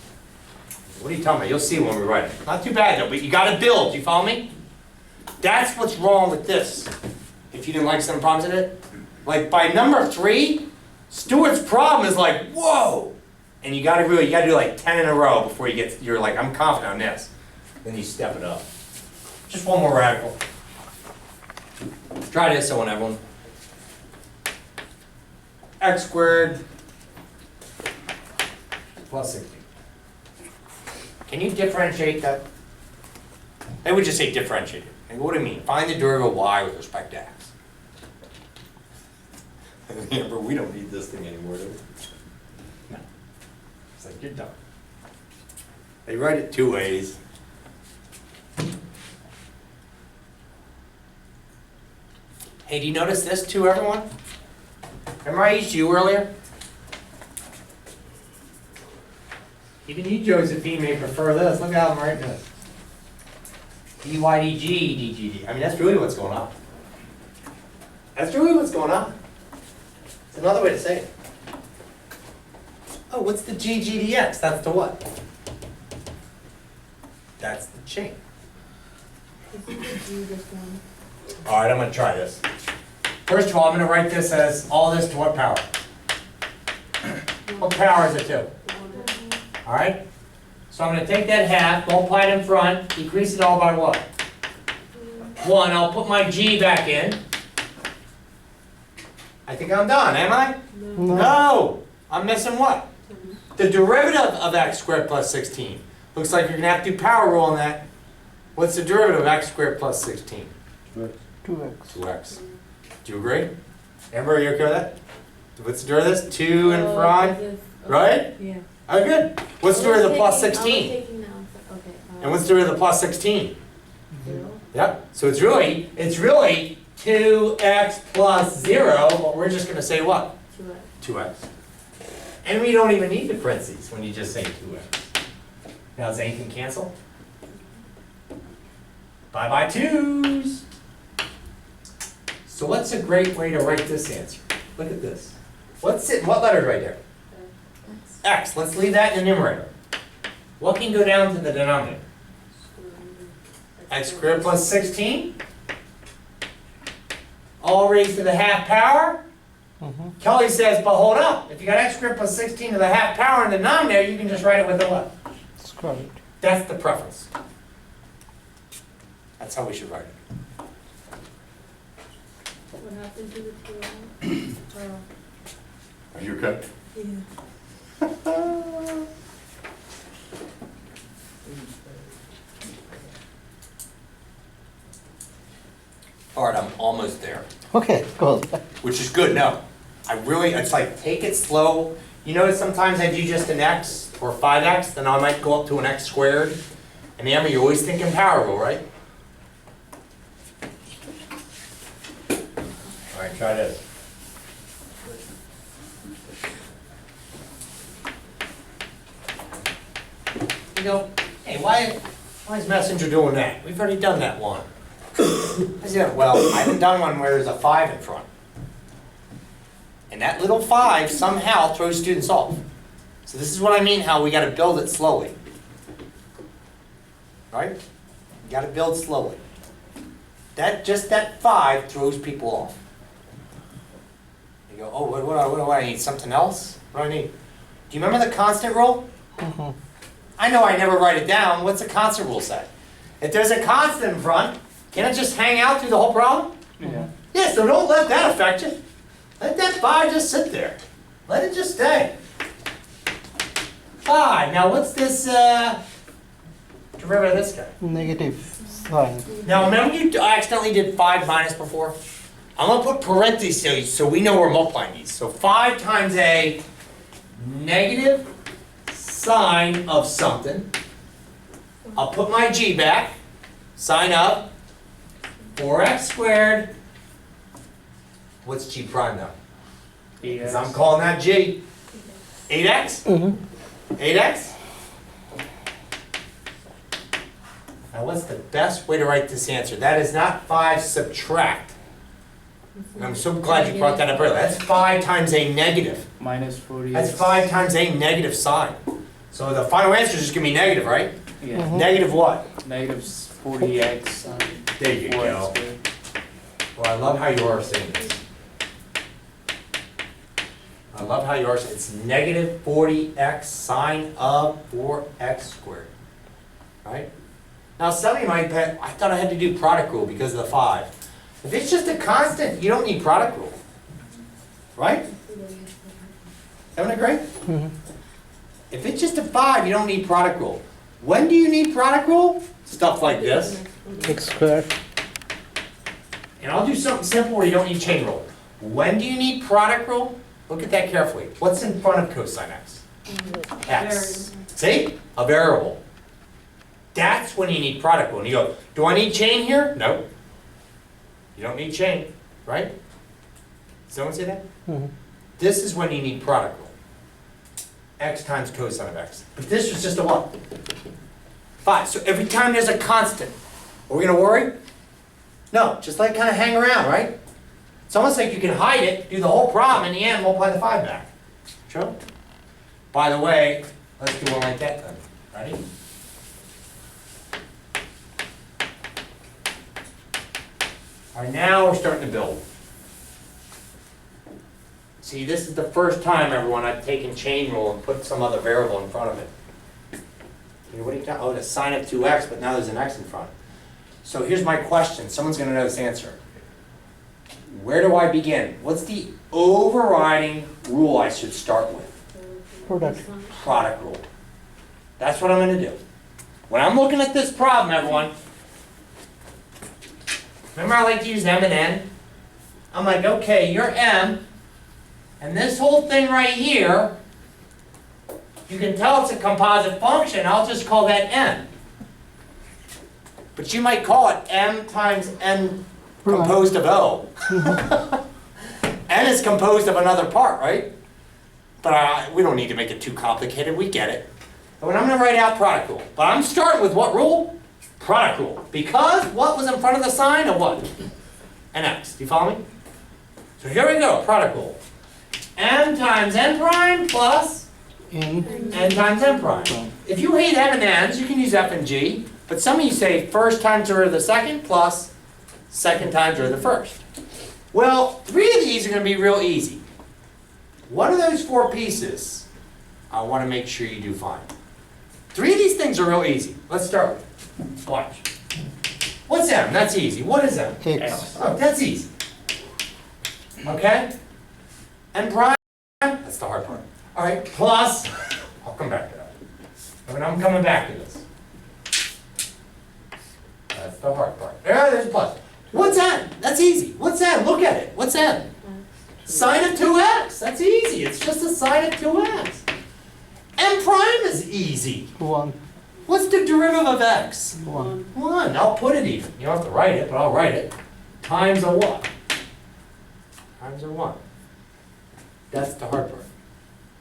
What are you talking about? You'll see when we write it. Not too bad though, but you got to build. You follow me? That's what's wrong with this. If you didn't like some problems in it. Like by number 3, Stewart's problem is like, whoa! And you got to do like 10 in a row before you're like, I'm confident on this. Then you step it up. Just one more radical. Try this one, everyone. X squared plus 60. Can you differentiate that? They would just say differentiate it. And what do you mean? Find the derivative of y with respect to x. Remember, we don't need this thing anymore, do we? No. It's like, you're done. They write it 2 ways. Hey, do you notice this too, everyone? Remember I used you earlier? Even you, Josephine, may prefer this. Look how I'm writing this. dy dg dg. I mean, that's really what's going on. That's really what's going on. It's another way to say it. Oh, what's the gg dx? That's the what? That's the chain. All right, I'm going to try this. First of all, I'm going to write this as all this to what power? What power is it to? All right? So I'm going to take that half, multiply it in front, decrease it all by what? 1. I'll put my g back in. I think I'm done, am I? No. No! I'm missing what? The derivative of x squared plus 16. Looks like you're gonna have to do power rule on that. What's the derivative of x squared plus 16? 2x. 2x. Do you agree? Amber, are you okay with that? What's the derivative of this? 2 in Oh, front, this is- okay, right? Yeah. Oh, good. What's the I was derivative of plus taking- 16? I was taking now, so- okay. And what's the derivative of plus 16? 0. Yep. So it's really 2x plus 0, but we're just gonna say what? 2x. 2x. And we don't even need the parentheses when you just say 2x. Now, does anything cancel? Bye-bye twos. So what's a great way to write this answer? Look at this. What's it, what letter right there? X. Let's leave that in the numerator. What can go down to the denominator? X squared plus 16. All raised to the half power. Kelly says, but hold up. If you got x squared plus 16 to the half power in the denominator, you can just write it with the what? Square root. That's the preference. That's how we should write it. What happened to the 2x? Are you okay? Yeah. All right, I'm almost there. Okay, cool. Which is good, no. It's like, take it slow. You notice sometimes I do just an x or 5x, then I might go up to an x squared. And Amber, you're always thinking power rule, right? All right, try this. You go, hey, why is Messenger doing that? We've already done that one. I said, well, I haven't done one where there's a 5 in front. And that little 5 somehow throws students off. So this is what I mean, how we gotta build it slowly. Right? You gotta build slowly. Just that 5 throws people off. You go, oh, what do I need? Something else? What do I need? Do you remember the constant rule? I know I never write it down. What's the constant rule say? If there's a constant in front, can it just hang out through the whole problem? Yeah. Yeah, so don't let that affect you. Let that 5 just sit there. Let it just stay. 5. Now what's this derivative of this guy? Negative sign. Now remember you accidentally did 5 minus before? I'm going to put parentheses so we know we're multiplying these. So 5 times a negative sign of something. I'll put my g back. Sign up. 4x squared. What's g prime now? Because I'm calling that g. 8x? 8x? Now what's the best way to write this answer? That is not 5 subtract. And I'm so glad you brought that up earlier. That's 5 times a negative. Minus 40. That's 5 times a negative sign. So the final answer is just going to be negative, right? Yeah. Negative what? Negative 40x. There you go. Well, I love how you are saying this. I love how you are saying it's negative 40x sine of 4x squared. Right? Now some of you might bet, I thought I had to do product rule because of the 5. If it's just a constant, you don't need product rule. Right? Everyone agree? If it's just a 5, you don't need product rule. When do you need product rule? Stuff like this. X squared. And I'll do something simple where you don't need chain rule. When do you need product rule? Look at that carefully. What's in front of cosine x? X. See? A variable. That's when you need product rule. And you go, do I need chain here? No. You don't need chain, right? Someone say that? This is when you need product rule. X times cosine of x. But this was just a what? 5. So every time there's a constant, are we going to worry? No, just let it kind of hang around, right? It's almost like you can hide it, do the whole problem, in the end, multiply the 5 back. True? By the way, let's do one like that then. Ready? All right, now we're starting to build. See, this is the first time, everyone, I've taken chain rule and put some other variable in front of it. Okay, what do you got? Oh, the sine of 2x, but now there's an x in front. So here's my question. Someone's going to know this answer. Where do I begin? What's the overriding rule I should start with? Product. Product rule. That's what I'm gonna do. When I'm looking at this problem, everyone, remember I like to use M and N? I'm like, okay, you're M, and this whole thing right here, you can tell it's a composite function, I'll just call that N. But you might call it M times N composed of O. N is composed of another part, right? But we don't need to make it too complicated, we get it. And when I'm gonna write out product rule, but I'm starting with what rule? Product rule. Because what was in front of the sign of what? An X, do you follow me? So here we go, product rule. M times N prime plus In. N times N prime. If you hate M and N's, you can use F and G, but some of you say first times the root of the second plus second times the root of the first. Well, 3 of these are gonna be real easy. One of those 4 pieces, I wanna make sure you do fine. 3 of these things are real easy. Let's start with, watch. What's M? That's easy. What is M? X. Oh, that's easy. Okay? And prime, that's the hard part. All right, plus, I'll come back to that. But I'm coming back to this. That's the hard part. There's a plus. What's N? That's easy. What's N? Look at it. What's N? Sine of 2x. That's easy. It's just a sine of 2x. M prime is easy. 1. What's the derivative of x? 1. 1. I'll put it even. You don't have to write it, but I'll write it. Times a what? Times a 1. That's the hard part.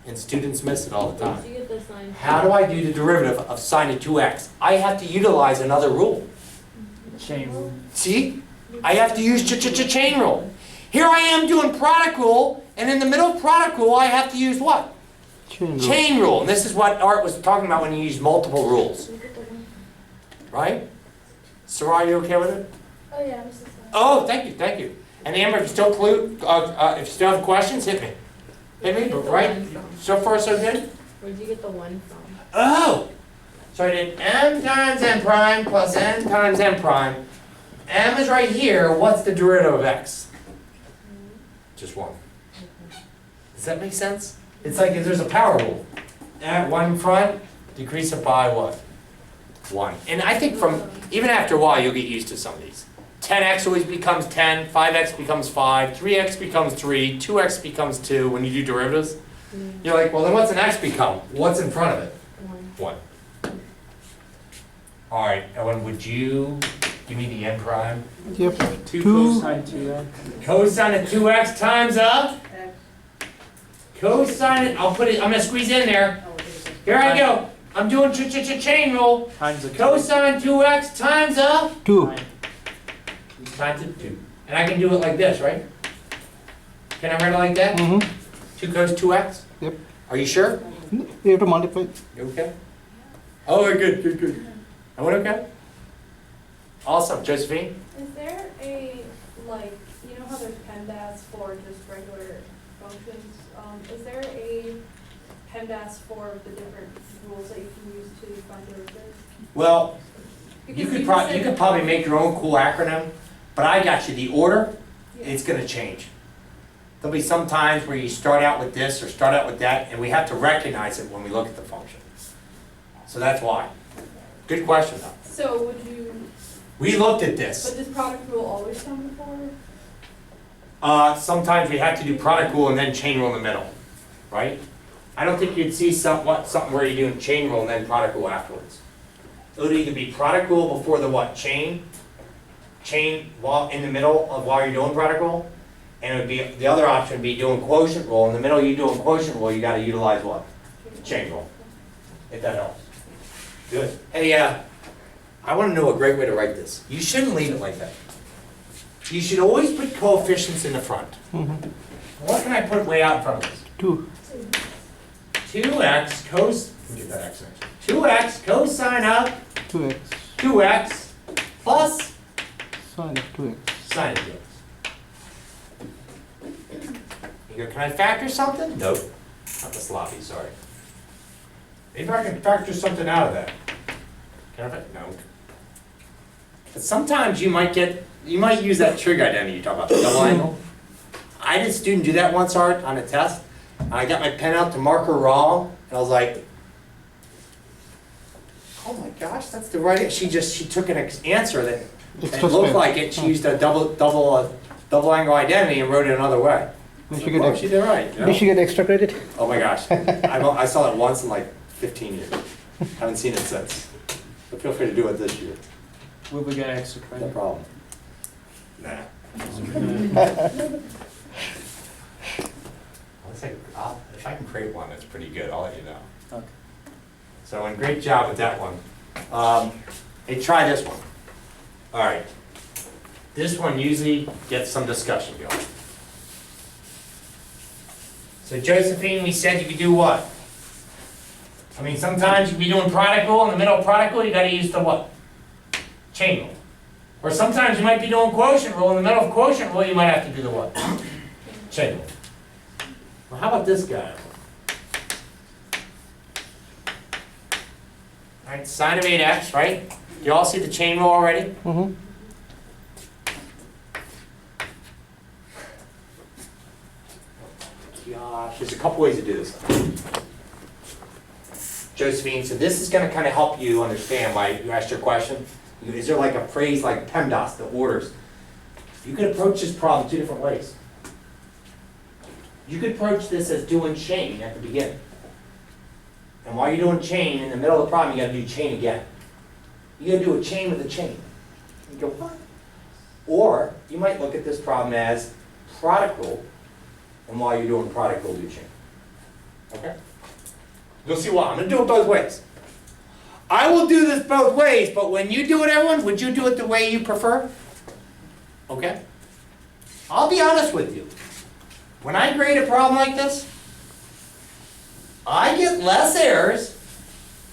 And students miss it all the time. So you get the sign. How do I do the derivative of sine of 2x? I have to utilize another rule. Chain rule. See? I have to use chain rule. Here I am doing product rule, and in the middle of product rule, I have to use what? Chain rule. Chain rule. And this is what Art was talking about when you use multiple rules. Right? Sarah, are you okay with it? Oh, yeah, I'm so sorry. Oh, thank you, thank you. And Amber, if you still if you still have questions, hit me. Hit me, but right? So far, so good? Where'd you get the 1 from? Oh! So I did M times N prime plus N times N prime. M is right here. What's the derivative of X? Just 1. Does that make sense? It's like if there's a power rule. Add 1 in front, decrease it by what? 1. And I think even after a while, you'll get used to some of these. 10x always becomes 10, 5x becomes 5, 3x becomes 3, 2x becomes 2 when you do derivatives. You're like, well, then what's an x become? What's in front of it? 1. All right, Ellen, would you give me the n prime? Yep. 2 2. cosine 2x. Cosine of 2x times a? Cosine, I'm gonna squeeze in there. Here I go. I'm doing chain rule. Times a Cosine 2x times a? 2. Times a 2. And I can do it like this, right? Can I write it like that? Mm-hmm. 2 cos 2x? Yep. Are you sure? You have to multiply. You okay? Oh, good. Everyone okay? Awesome. Josephine? Is there a, like, you know how there's PEMDAS for just regular functions? Is there a PEMDAS for the different rules that you can use to find derivatives? Well, Because you could said- probably make your own cool acronym, but I got you the order. Yeah. It's gonna change. There'll be some times where you start out with this or start out with that, and we have to recognize it when we look at the function. So that's why. Good question though. So would you, We looked at but this. does product rule always come before? Sometimes we have to do product rule and then chain rule in the middle, right? I don't think you'd see something where you're doing chain rule and then product rule afterwards. It would either be product rule before the what? Chain while in the middle of while you're doing product rule, and it would be the other option would be doing quotient rule. In the middle, you doing quotient rule, you got to utilize what? Chain rule. If that helps. Good. Hey, I want to know a great way to write this. You shouldn't leave it like that. You should always put coefficients in the front. Mm-hmm. What can I put way out in front of this? 2. 2x cos. Let me get that x next. 2x cosine of 2x. 2x plus Sine of 2x. sine of 2x. You go, can I factor something? Nope. Not the sloppy, sorry. Maybe I can factor something out of that. Can I factor? No. But sometimes you might use that trig identity you talk about, the double angle. I had a student do that once, Art, on a test. And I got my pen out to mark her wrong, and I was like, oh my gosh, that's the right, she took an answer that Extra looked space. like it, she used a double angle identity and wrote it another way. Did she Like, get well, ex- she did right, you know? Did she get extra credit? Oh my gosh, I saw it once in like 15 years, haven't seen it since. But feel free to do it this year, Will we get extra no credit? problem. Nah. If I can create one, that's pretty good, I'll let you know. Okay. So, and great job with that one. Hey, try this one. All right. This one usually gets some discussion going. So Josephine, we said you could do what? I mean, sometimes you could be doing product rule, in the middle of product rule, you gotta use the what? Chain rule. Or sometimes you might be doing quotient rule, in the middle of quotient rule, you might have to do the what? Chain rule. Well, how about this guy? All right, sine of 8x, right? You all see the chain rule already? Mm-hmm. Gosh, there's a couple ways to do this. Josephine, so this is gonna kind of help you understand why you asked your question. Is there like a phrase like PEMDAS, the orders? You could approach this problem two different ways. You could approach this as doing chain at the beginning. And while you're doing chain, in the middle of the problem, you gotta do chain again. You gotta do a chain with a chain. You go, what? Or you might look at this problem as product rule, and while you're doing product rule, do chain. Okay? You'll see why. I'm gonna do it both ways. I will do this both ways, but when you do it, everyone, would you do it the way you prefer? Okay? I'll be honest with you. When I grade a problem like this, I get less errors.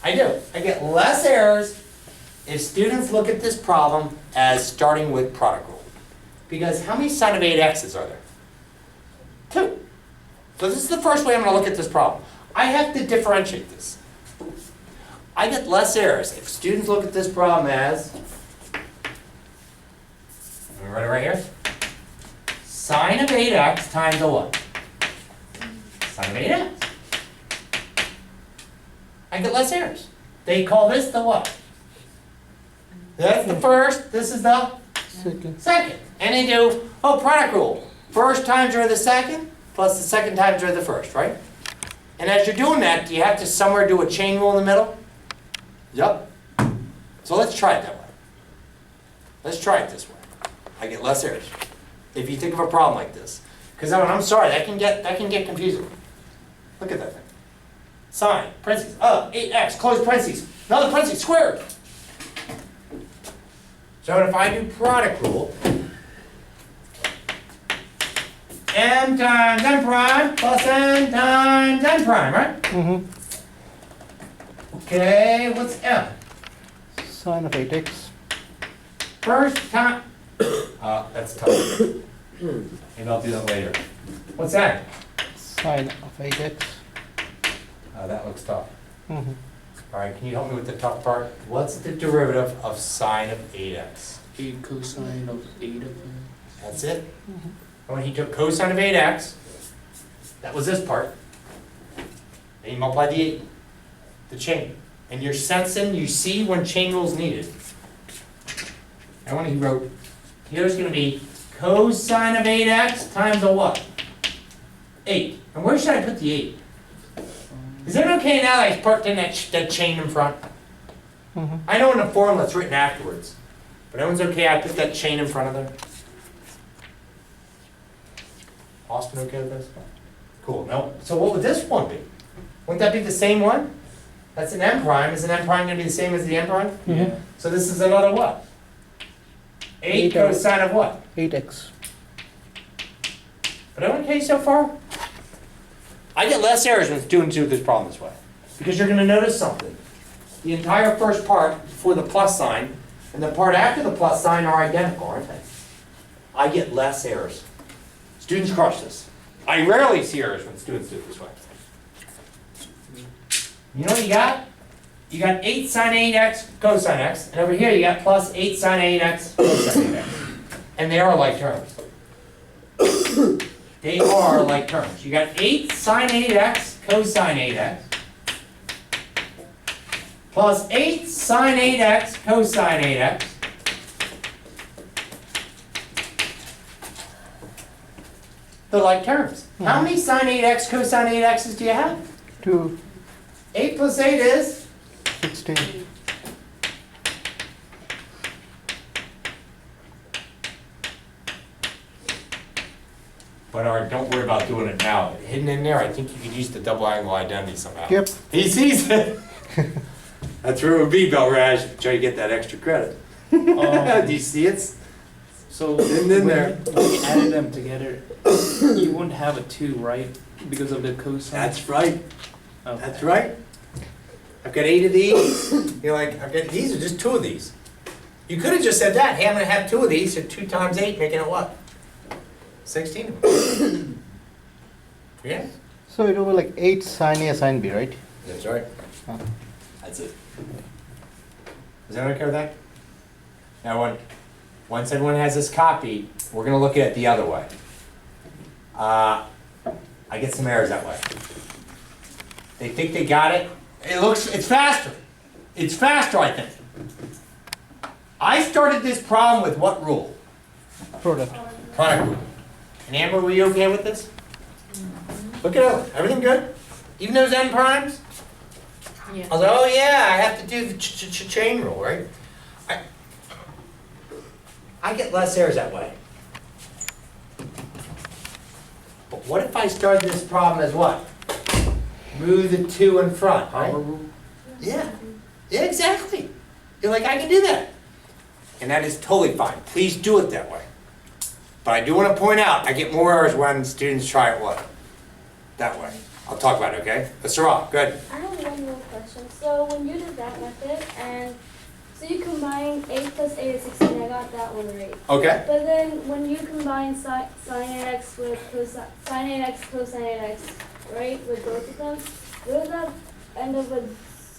I do. I get less errors if students look at this problem as starting with product rule. Because how many sine of 8x's are there? 2. So this is the first way I'm going to look at this problem. I have to differentiate this. I get less errors if students look at this problem as, let me write it right here, sine of 8x times a what? Sine of 8x. I get less errors. They call this the what? That's the first, this is the second. And they do, oh, product rule. First times are the second, plus the second times are the first, right? And as you're doing that, do you have to somewhere do a chain rule in the middle? Yep. So let's try it that way. Let's try it this way. I get less errors. If you think of a problem like this. Because I'm sorry, that can get confusing. Look at that thing. Sine, parentheses, 8x, close parentheses, another parentheses, squared. So if I do product rule, m times n prime plus n times n prime, right? Mm-hmm. Okay, what's m? Sine of 8x. First time, that's tough. Maybe I'll do that later. What's that? Sine of 8x. That looks tough. Mm-hmm. All right, can you help me with the tough part? What's the derivative of sine of 8x? 8 cosine of 8 of it. That's it? And when he took cosine of 8x, that was this part. And you multiply the chain. And you're sensing, you see when chain rule's needed. And when he wrote, here's gonna be cosine of 8x times a what? 8. And where should I put the 8? Is it okay now that I put in that chain in front? Mm-hmm. I know in the formula it's written afterwards, but everyone's okay I put that chain in front of there? Austin okay with this? Cool, no? So what would this one be? Wouldn't that be the same one? That's an m prime. Is an m prime going to be the same as the m prime? Mm-hmm. So this is another what? 8 cosine of what? 8x. But everyone okay so far? I get less errors when students do this problem this way. Because you're going to notice something. The entire first part before the plus sign and the part after the plus sign are identical, aren't they? I get less errors. Students crush this. I rarely see errors when students do it this way. You know what you got? You got 8 sine 8x cosine x, and over here you got plus 8 sine 8x cosine 8x. And they are like terms. They are like terms. You got 8 sine 8x cosine 8x plus 8 sine 8x cosine 8x they're like terms. How many sine 8x cosine 8x's do you have? 2, 8 plus 8 is? 16. But don't worry about doing it now. Hidden in there, I think you could use the double angle identity somehow. Yep. He sees it. That's where it would be, Belraj. Try to get that extra credit. Do you see it? So Hidden in when there. when you added them together, you wouldn't have a 2, right? Because of the cosine? That's right. Okay. That's right. I've got 8 of these. You're like, these are just 2 of these. You could have just said that. Hey, I'm gonna have 2 of these, so 2 times 8, making it what? 16. Yeah, So it will be like 8 sine A sine B, right? that's right. Oh. That's it. Is everyone okay with that? Now, once everyone has this copy, we're gonna look at it the other way. I get some errors that way. They think they got it. It's faster. It's faster, I think. I started this problem with what rule? Product. Product rule. And Amber, were you okay with this? Look at it. Everything good? Even those n primes? Yeah. I was like, oh yeah, I have to do the chain rule, right? I get less errors that way. But what if I started this problem as what? Move the 2 in front, right? Power rule? Yeah. Yeah, exactly. You're like, I can do that. And that is totally fine. Please do it that way. But I do want to point out, I get more errors when students try it what? That way. I'll talk about it, okay? Sarah, good. I have one more question. So when you did that method, and so you combine 8 plus 8 is 16, I got that one right. Okay. But then when you combine sine 8x with sine 8x cosine 8x, right, with both of them, would that end up with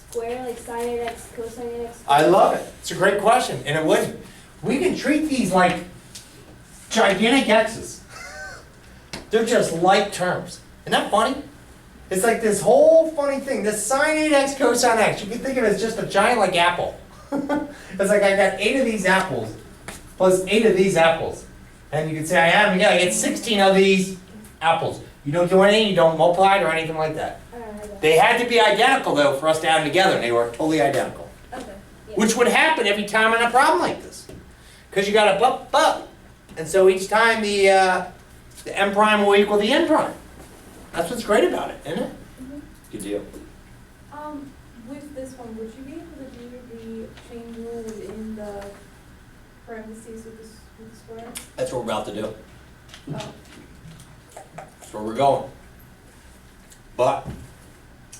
square, like sine 8x cosine 8x? I love it. It's a great question, and it wouldn't. We can treat these like gigantic x's. They're just like terms. Isn't that funny? It's like this whole funny thing, this sine 8x cosine x. You can think of it as just a giant like apple. It's like I got 8 of these apples plus 8 of these apples. And you can say I get 16 of these apples. You don't do anything, you don't multiply it or anything like that. They had to be identical though for us to add them together, and they were totally identical. Okay. Yeah. Which would happen every time in a problem like this. Because you got a but. And so each time the m prime will equal the n prime. That's what's great about it, isn't it? Mhm. Good deal. With this one, would you be able to do the chain rule within the parentheses with the square? That's what we're about to do. Oh, That's where we're going. But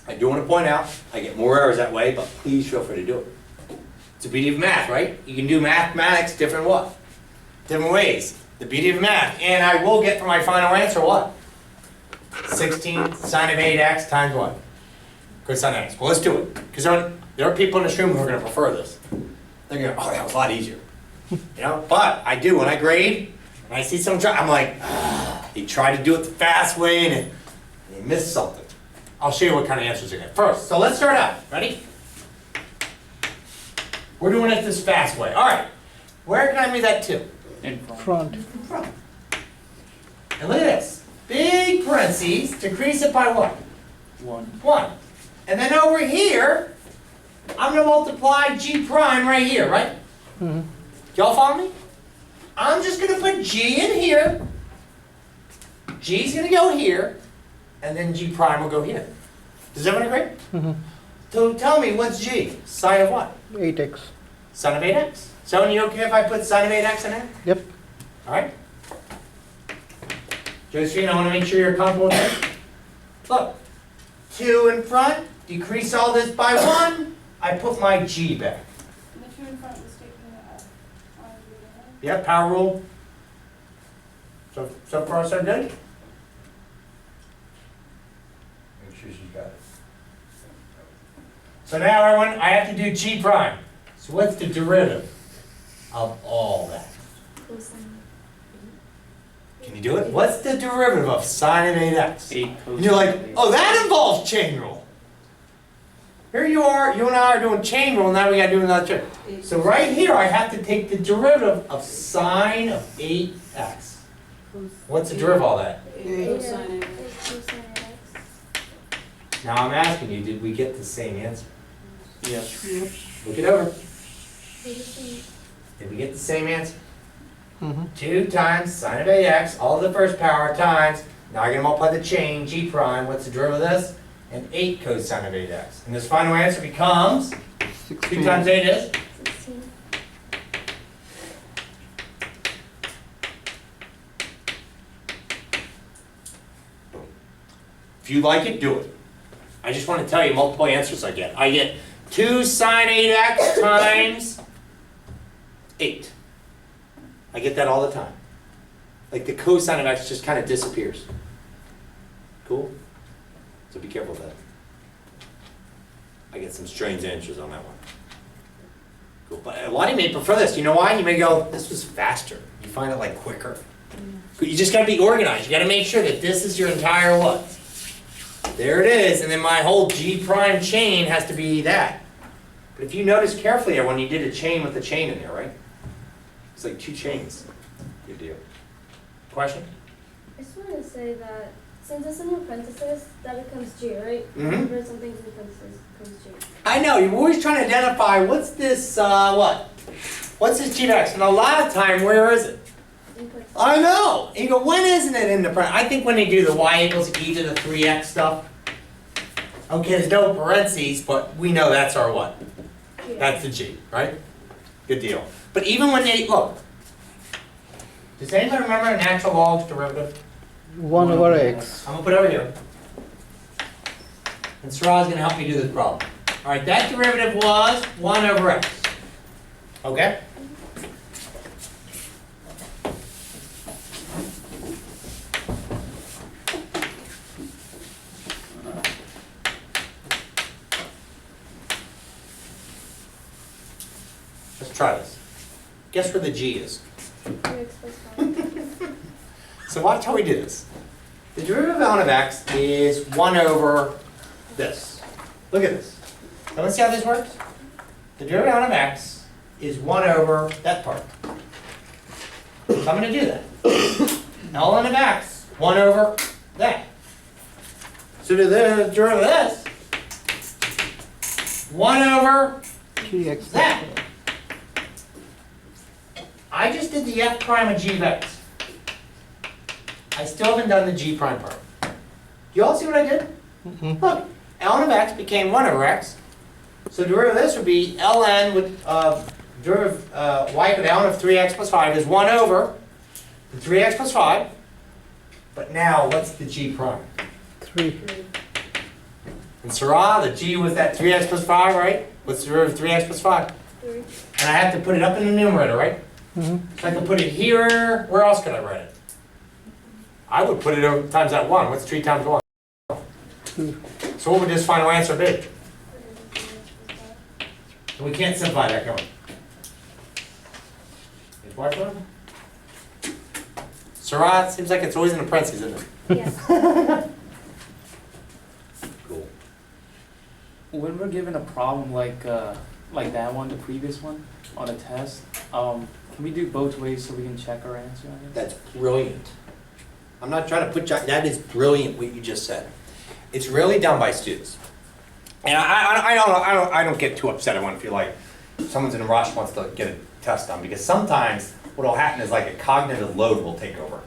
I do want to point out, I get more errors that way, but please feel free to do it. It's the beauty of math, right? You can do mathematics different what? Different ways. The beauty of math. And I will get for my final answer what? 16 sine of 8x times what? Cosine x. Well, let's do it. Because there are people in this room who are going to prefer this. They're going to, oh, that was a lot easier. You know? But I do. When I grade, when I see someone try, I'm like, he tried to do it the fast way and he missed something. I'll show you what kind of answers you get. First, so let's start out. Ready? We're doing it this fast way. All right. Where can I move that to? In front. Front. And look at this. Big parentheses, decrease it by what? 1. 1. And then over here, I'm going to multiply g prime right here, right? Mm-hmm. Y'all follow me? I'm just going to put g in here. G's going to go here. And then g prime will go here. Does everyone agree? Mm-hmm. So tell me, what's g? Sine of what? 8x. Sine of 8x. So you okay if I put sine of 8x in there? Yep. All right. Josephine, I want to make sure you're comfortable with that. Look, 2 in front, decrease all this by 1, I put my g back. and the 2 in front was taking it out. Yep, power rule. So far so good? Make sure she's got it. So now everyone, I have to do g prime. So what's the derivative of all that? Cosine. Can you do it? What's the derivative of sine of 8x? 8 cosine. And you're like, of 8. oh, that involves chain rule. Here you are, you and I are doing chain rule, now we gotta do another trick. So right here, I have to take the derivative of sine of 8x. What's the derivative of all that? Cosine Eight of cosine of x. Now I'm asking you, did we get the same answer? Yes. Look it over. They're the same. Did we get the same answer? Mm-hmm. 2 times sine of 8x, all to the first power, times, now I'm gonna multiply the chain, g prime, what's the derivative of this? And 8 cosine of 8x. And this final answer becomes, 2 times 8 is? 16. If you like it, do it. I just want to tell you multiple answers I get. I get 2 sine 8x times 8. I get that all the time. Like the cosine of x just kind of disappears. Cool? So be careful with that. I get some strange answers on that one. Cool. But a lot of you may prefer this. You know why? You may go, this was faster. You find it like quicker. You just gotta be organized. You gotta make sure that this is your entire what? There it is, and then my whole G prime chain has to be that. But if you notice carefully there, when you did a chain with a chain in there, right? It's like 2 chains. Good deal. Question? I just wanted to say that since it's in parentheses, that becomes G, right? Mhm. Whenever something's in parentheses, it becomes G. I know, you're always trying to identify what's this, what? What's this G of X? And a lot of time, where is it? In parentheses. I know. And you go, when isn't it in the front? I think when they do the y equals e to the 3x stuff. Okay, there's no parentheses, but we know that's our what? G. That's the G, right? Good deal. But even when they, look. Does anybody remember a natural log derivative? 1 over x. I'm gonna put it over here. And Sarad's gonna help me do this problem. All right, that derivative was 1 over x. Okay? Let's try this. Guess where the G is? 3x plus 5. So watch how we do this. The derivative of ln of x is 1 over this. Look at this. Now let's see how this works. The derivative of ln of x is 1 over that part. So I'm going to do that. ln of x, 1 over that. So to the derivative of this, 1 over 3x plus that. 5. I just did the f prime of g of x. I still haven't done the g prime part. You all see what I did? Mhm. Look, ln of x became 1 over x. So derivative of this would be ln with derivative y equal to ln of 3x plus 5 is 1 over the 3x plus 5. But now, what's the g prime? 3. And Sarah, the g was that 3x plus 5, right? What's the derivative of 3x plus 5? 3. And I have to put it up in the numerator, right? Mm-hmm. So I can put it here. Where else could I write it? I would put it over times that 1. What's 3 times 1? 2. So what would this final answer be? We can't simplify that, can we? Is what one? Surratt, seems like it's always in the parentheses, isn't it? Yes. Cool. When we're given a problem like that one, the previous one, on a test, can we do both ways so we can check our answer, I guess? That's brilliant. I'm not trying to put you, that is brilliant what you just said. It's really done by students. And I don't get too upset when I feel like someone's in a rush wants to get a test done, because sometimes what'll happen is like a cognitive load will take over,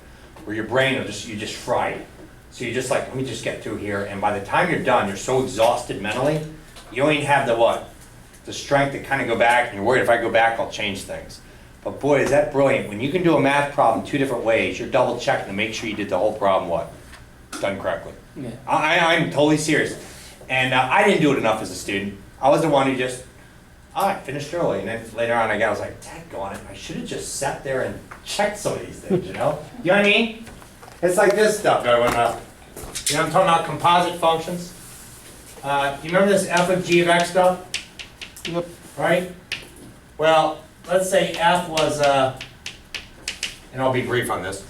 where your brain will you just fry it. So you're just like, let me just get through here, and by the time you're done, you're so exhausted mentally, you don't even have the what? The strength to kind of go back, and you're worried if I go back, I'll change things. But boy, is that brilliant. When you can do a math problem 2 different ways, you're double checking to make sure you did the whole problem what? Done correctly. Yeah. I'm totally serious. And I didn't do it enough as a student. I was the one who just, I finished early. And then later on I was like, daggone it, I should have just sat there and checked some of these things, you know? You know what I mean? It's like this stuff that I went up. You know, I'm talking about composite functions. You remember this f of g of x stuff? Yep. Right? Well, let's say f was, and I'll be brief on this.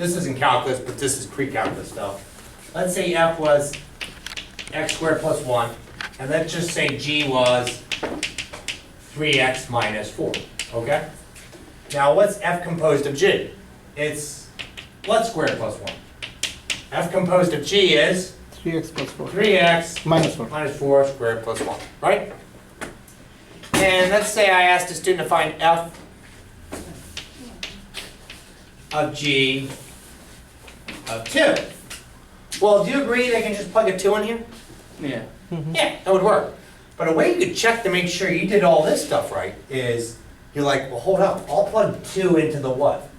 this isn't calculus, but this is pre-calculus stuff. Let's say f was x squared plus 1, and let's just say g was 3x minus 4, okay? Now, what's f composed of g? It's what squared plus 1? F composed of g is 3x plus 4. 3x Minus 4. minus 4 squared plus 1, right? And let's say I asked a student to find f of g of 2. Well, do you agree they can just plug a 2 in here? Yeah. Yeah, that would work. But a way you could check to make sure you did all this stuff right is you're like, well, hold up, I'll plug 2 into the what?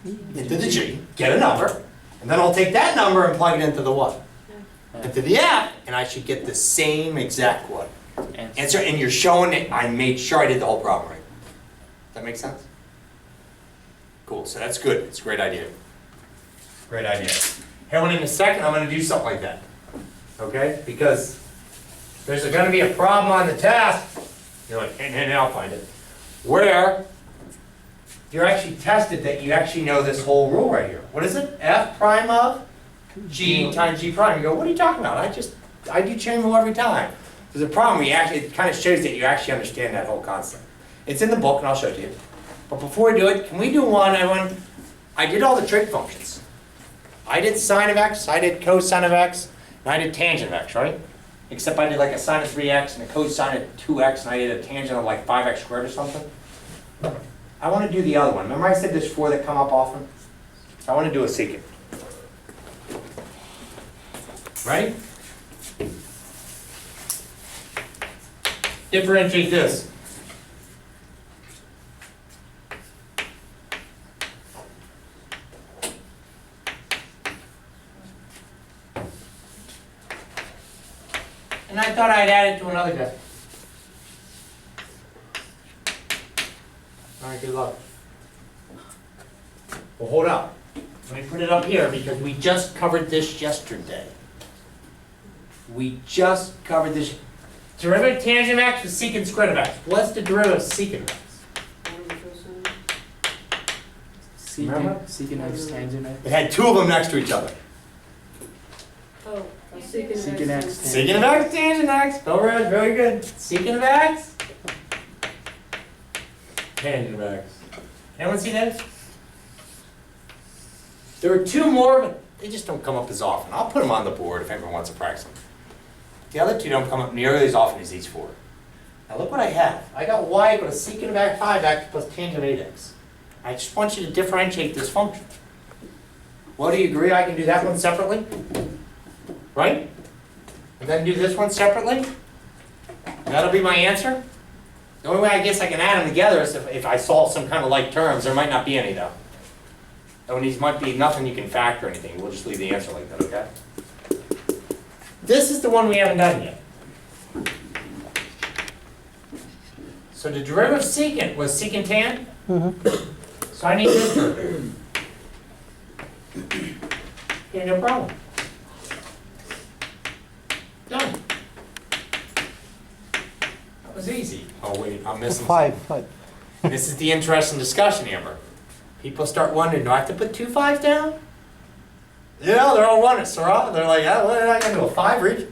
Into the g, get a number, and then I'll take that number and plug it into the what? Into the f, and I should get the same exact what? Answer, and you're showing it, I made sure I did the whole problem right. Does that make sense? Cool, so that's good, it's a great idea. Great idea. Hey, in a second, I'm gonna do something like that. Okay, because there's gonna be a problem on the test, you're like, and I'll find it, where you're actually tested that you actually know this whole rule right here. What is it? F prime of g times g prime. You go, what are you talking about? I do chain rule every time. There's a problem, it kind of shows that you actually understand that whole concept. It's in the book, and I'll show it to you. But before we do it, can we do one? I did all the trig functions. I did sine of x, I did cosine of x, and I did tangent of x, right? Except I did like a sine of 3x and a cosine of 2x, and I did a tangent of like 5x squared or something. I want to do the other one. Remember I said there's 4 that come up often? I want to do a secant. Ready? Differentiate this. And I thought I'd add it to another guy. All right, good luck. Well, hold up. Let me put it up here because we just covered this yesterday. We just covered this. Derivative of tangent of x with secant squared of x. What's the derivative of secant of x? Remember? Secant x, tangent x. It had 2 of them next to each other. Oh, secant of Secant x, Secant of x, tangent x. Go red, very good. Secant of x. Tangent of x. Anyone see that? There are 2 more, but they just don't come up as often. I'll put them on the board if anyone wants to practice them. The other 2 don't come up nearly as often as these 4. Now look what I have. I got y equal to secant of x 5x plus tangent of 8x. I just want you to differentiate this function. Well, do you agree I can do that one separately? Right? And then do this one separately? That'll be my answer? The only way I guess I can add them together is if I solve some kind of like terms. There might not be any though. And these might be nothing you can factor or anything. We'll just leave the answer like that, okay? This is the one we haven't done yet. So the derivative of secant was secant tan. So I need this derivative. Okay, no problem. Done. That was easy. Oh wait, I'm missing 5. This is the interesting discussion, Amber. People start wondering, do I have to put 2 5s down? Yeah, they're all running, Sarah. They're like, oh, what am I going to do, a 5 for each?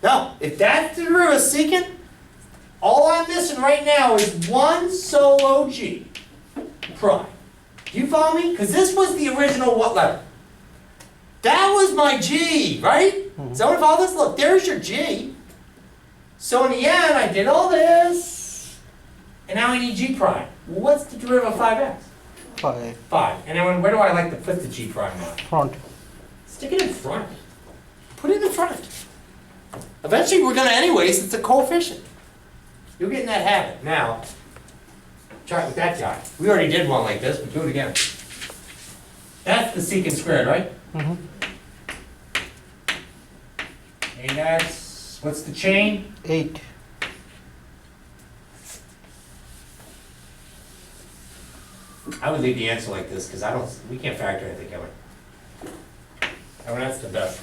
No, if that's the derivative of secant, all I'm missing right now is 1 solo g prime. Do you follow me? Because this was the original what letter? That was my g, right? Someone follow this? Look, there's your g. So in the end, I did all this, and now I need g prime. Well, what's the derivative of 5x? 5. 5. And then where do I like to put the g prime now? Front. Stick it in front. Put it in front. Eventually we're going to anyways, it's a coefficient. You'll get in that habit. Now, try it with that guy. We already did one like this, but do it again. That's the secant squared, right? And that's, what's the chain? 8. I would leave the answer like this because we can't factor anything, can we? I mean, that's the best.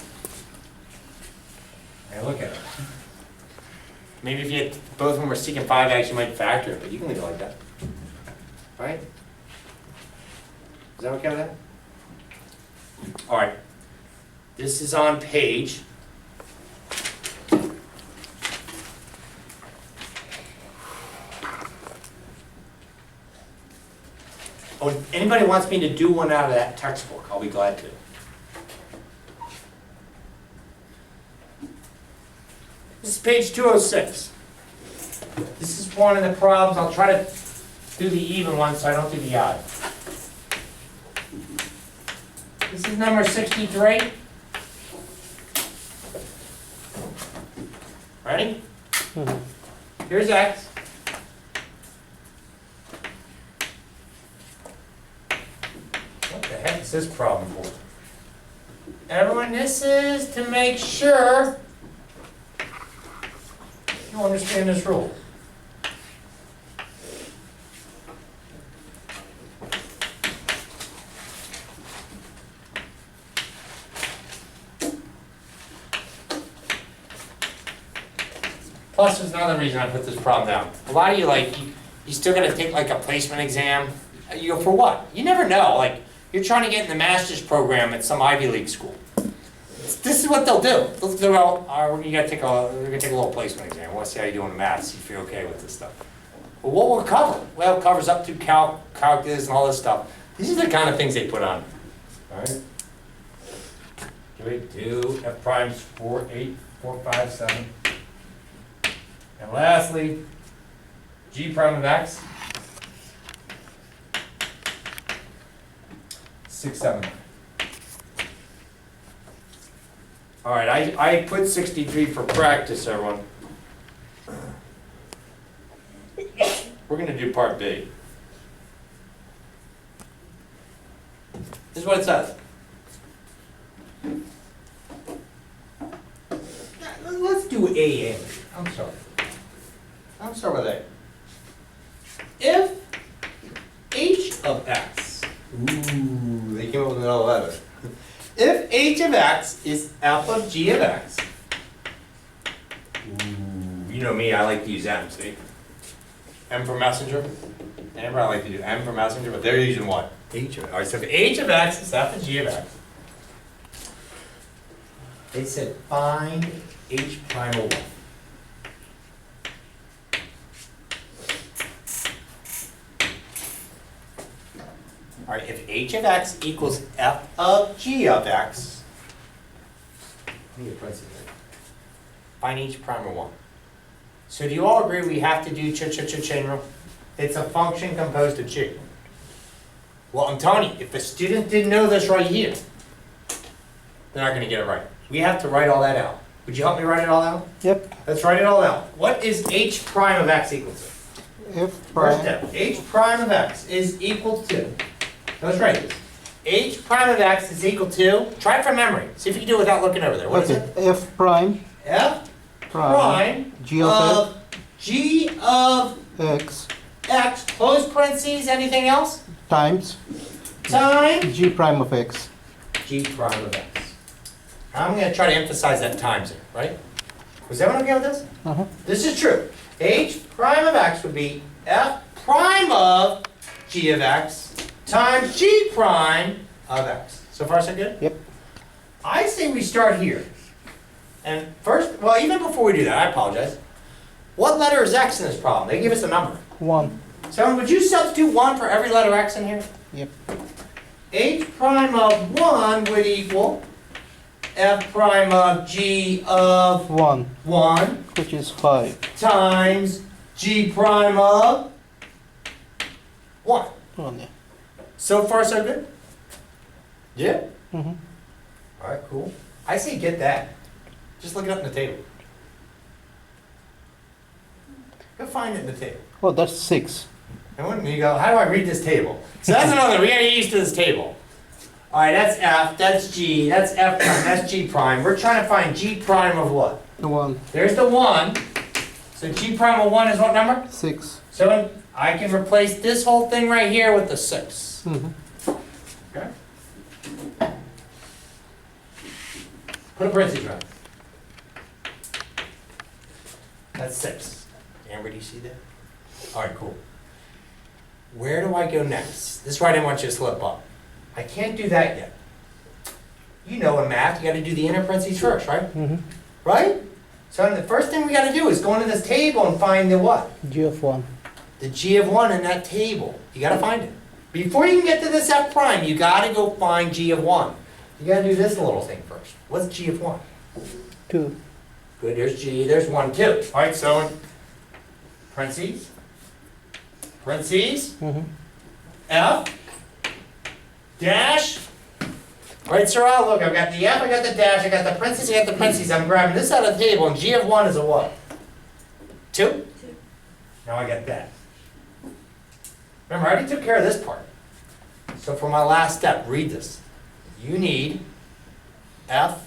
Hey, look at it. Maybe if you had both of them were secant 5x, you might factor it, but you can leave it like that. Right? Is that okay with that? All right, this is on page. Oh, if anybody wants me to do one out of that textbook, I'll be glad to. This is page 206. This is one of the problems. I'll try to do the even one so I don't do the odd. This is number 63. Ready? Here's x. What the heck is this problem for? Everyone, this is to make sure you understand this rule. Plus, there's another reason I put this problem down. A lot of you, like, you still gotta take like a placement exam. You go, for what? You never know, like, you're trying to get in the master's program at some Ivy League school. This is what they'll do. They'll go, well, we're gonna take a little placement exam. We'll see how you do in the maths, see if you're okay with this stuff. Well, what will it cover? Well, it covers up to calculus and all this stuff. These are the kind of things they put on. All right. Do we do f primes 4, 8, 4, 5, 7? And lastly, g prime of x, 6, 7. All right, I put 63 for practice, everyone. We're gonna do part B. This is what it says. Let's do A. I'm sorry. I'll start with A. If h of x, ooh, they came up with another letter. If h of x is f of g of x, ooh, you know me, I like to use m, see? M for messenger. Everybody like to do m for messenger, but they're using what? H of x. All right, so if h of x is f of g of x, they said find h prime of 1. All right, if h of x equals f of g of x, I need a parenthesis there. Find h prime of 1. So do you all agree we have to do chain rule? It's a function composed of g. Well, I'm telling you, if the student didn't know this right here, they're not going to get it right. We have to write all that out. Would you help me write it all out? Yep. Let's write it all out. What is h prime of x equal to? F First prime. step, h prime of x is equal to, let's write this. H prime of x is equal to, try it from memory. See if you can do it without looking over there. What is Okay. it? F prime F prime G of g of x x, close parentheses, anything else? times Times G prime of x. g prime of x. I'm going to try to emphasize that times there, right? Was everyone okay with this? Uh-huh. This is true. H prime of x would be f prime of g of x times g prime of x. So far, so good? Yep. I say we start here. And first, well, even before we do that, I apologize. What letter is x in this problem? They give us a number. 1. So would you substitute 1 for every letter x in here? Yep. H prime of 1 would equal f prime of g of 1, 1 which is 5. times g prime of 1. 1, yeah. So far, so good? Yeah? Mm-hmm. All right, cool. I say get that. Just look it up in the table. Go find it in the table. Oh, that's 6. And when you go, how do I read this table? So that's another, we gotta get used to this table. All right, that's f, that's g, that's f prime, that's g prime. We're trying to find g prime of what? 1, There's the 1. So g prime of 1 is what number? 6. So I can replace this whole thing right here with the 6. Mm-hmm. Okay? Put a parentheses around it. That's 6. Amber, do you see that? All right, cool. Where do I go next? This is where I didn't want you to slip up. I can't do that yet. You know in math, you gotta do the inner parentheses first, right? Mm-hmm. Right? So the first thing we gotta do is go into this table and find the what? G of 1. The G of 1 in that table. You gotta find it. Before you can get to this F prime, you gotta go find G of 1. You gotta do this little thing first. What's G of 1? 2. Good, there's G, there's 1, 2. Alright, so parentheses, Mm-hmm. F, dash. Right, sir, look, I've got the F, I got the dash, I got the parentheses, I got the parentheses. I'm grabbing this out of the table, and G of 1 is a what? 2? 2. Now I got that. Remember, I already took care of this part. So for my last step, read this. You need F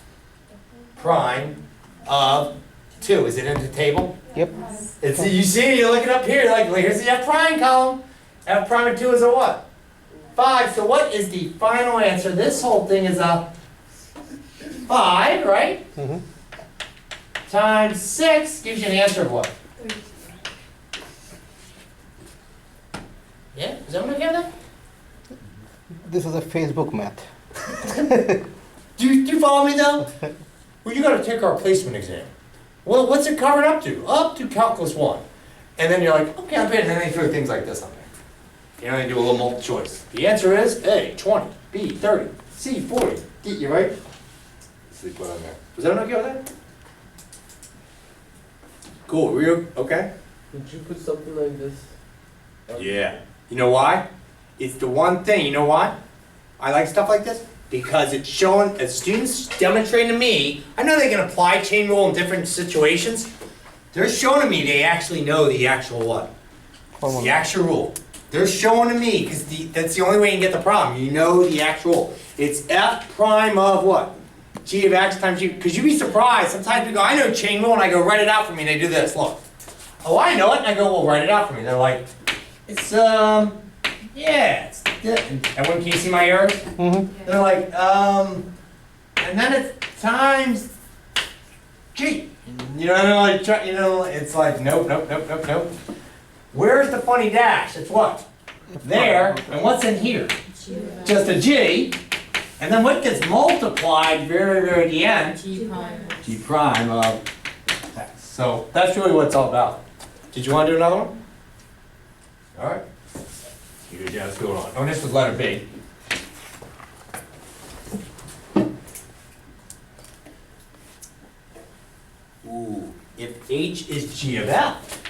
prime of 2. Is it in the table? Yep. It's, you see, you look it up here, like, here's the F prime column. F prime of 2 is a what? 5. So what is the final answer? This whole thing is a 5, right? Mm-hmm. Times 6 gives you an answer of what? Yeah? Is everyone okay with that? This is a Facebook math. Do you follow me though? Well, you gotta take our placement exam. Well, what's it covered up to? Up to calculus 1. And then you're like, okay, I'm paying, and then they throw things like this on there. You know, they do a little multiple choice. The answer is A, 20, B, 30, C, 40. D, you right? See, put on there. Was everyone okay with that? Cool, were you okay? Did you put something like this? Yeah. You know why? It's the one thing, you know why? I like stuff like this? Because it's showing, as students demonstrating to me, I know they can apply chain rule in different situations. They're showing to me they actually know the actual what? The actual rule. They're showing to me, because that's the only way you can get the problem. You know the actual rule. It's F prime of what? G of X times G, because you'd be surprised. Sometimes people go, I know chain rule, and I go, write it out for me, and they do this, look. Oh, I know it, and I go, well, write it out for me. They're like, it's, yeah, it's, everyone, can you see my errors? Mm-hmm. They're like, and then it's times G. You know, like, you know, it's like, nope, nope, nope, nope, nope. Where's the funny dash? It's what? There, and what's in here? Just a G. And then what gets multiplied very, very at the end? G prime. G prime of X. So that's really what it's all about. Did you want to do another one? All right. Good, yeah, let's go on. Oh, this was letter B. Ooh, if H is G of F.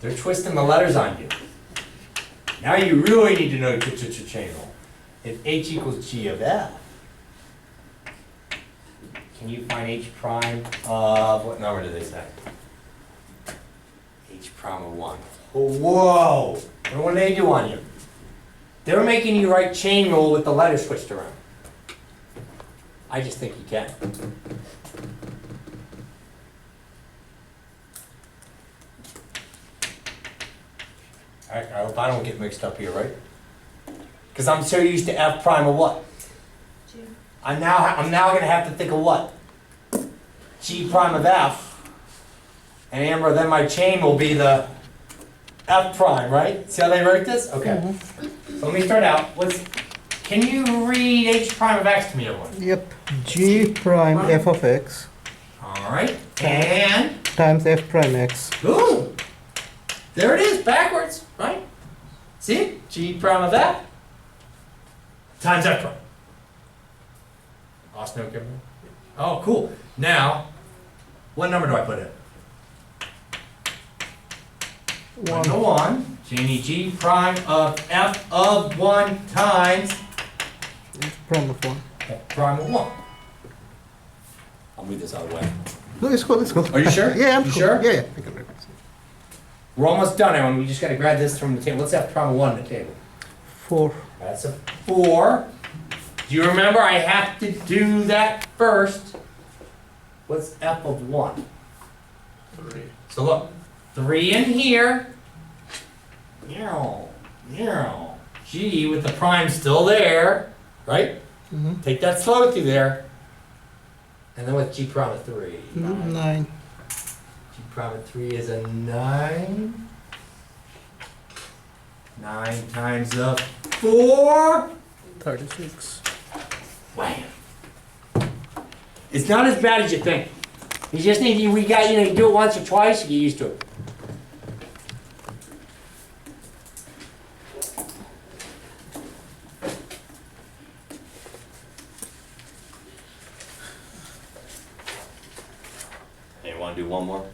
They're twisting the letters on you. Now you really need to know chain rule. If H equals G of F, can you find H prime of, what number did they say? H prime of 1. Oh, whoa! What did they do on you? They were making you write chain rule with the letters switched around. I just think you can. I hope I don't get mixed up here, right? Because I'm so used to F prime of what? G. I'm now going to have to think of what? G prime of F. And Amber, then my chain will be the F prime, right? See how they write this? Okay. So let me start out. Can you read H prime of X to me, everyone? Yep. G prime f of x All right. And, times f prime x. boom. There it is, backwards, right? See it? G prime of F times F prime. Austin, okay? Oh, cool. Now, what number do I put in? 1 to 1. Jamie, G prime of F of 1 times F prime of 1. F prime of 1. I'll move this out of the way. No, let's go, let's go. Are you sure? Yeah, I'm You cool. sure? Yeah, yeah. I can read it. We're almost done, everyone. We just got to grab this from the table. What's F prime of 1 on the table? 4. That's a 4. Do you remember I have to do that first? What's F of 1? 3. So look, 3 in here. G with the prime still there, right? Mm-hmm. Take that slow through there. And then what's G prime of 3? 9. G prime of 3 is a 9. 9 times the 4. 36. Wham. It's not as bad as you think. You just need, you do it once or twice, you get used to it. Hey, want to do one more?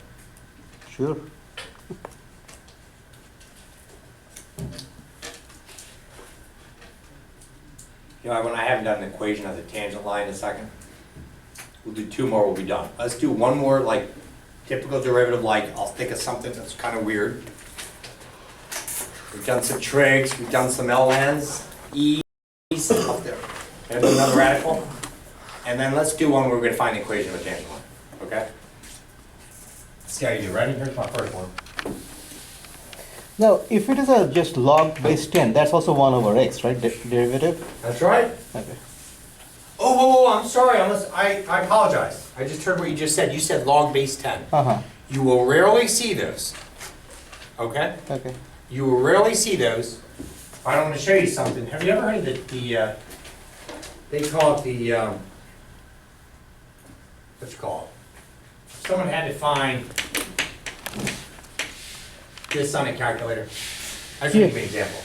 Sure. You know, when I haven't done an equation of the tangent line in a second. We'll do 2 more, we'll be done. Let's do one more, like, typical derivative, like, I'll think of something that's kind of weird. We've done some trigs, we've done some LNs, E's, up there. And another radical. And then let's do one where we're gonna find the equation of a tangent line, okay? Let's see how you do, ready? Here's my first one. Now, if it is a just log base 10, that's also 1 over x, right? Derivative? That's right. Okay. Oh, whoa, I'm sorry, I apologize. I just heard what you just said. You said log base 10. Uh-huh. You will rarely see those, okay? Okay. You will rarely see those. I want to show you something. Have you ever heard of they call it the, what's it called? Someone had to find this on a calculator. I'll give you an example.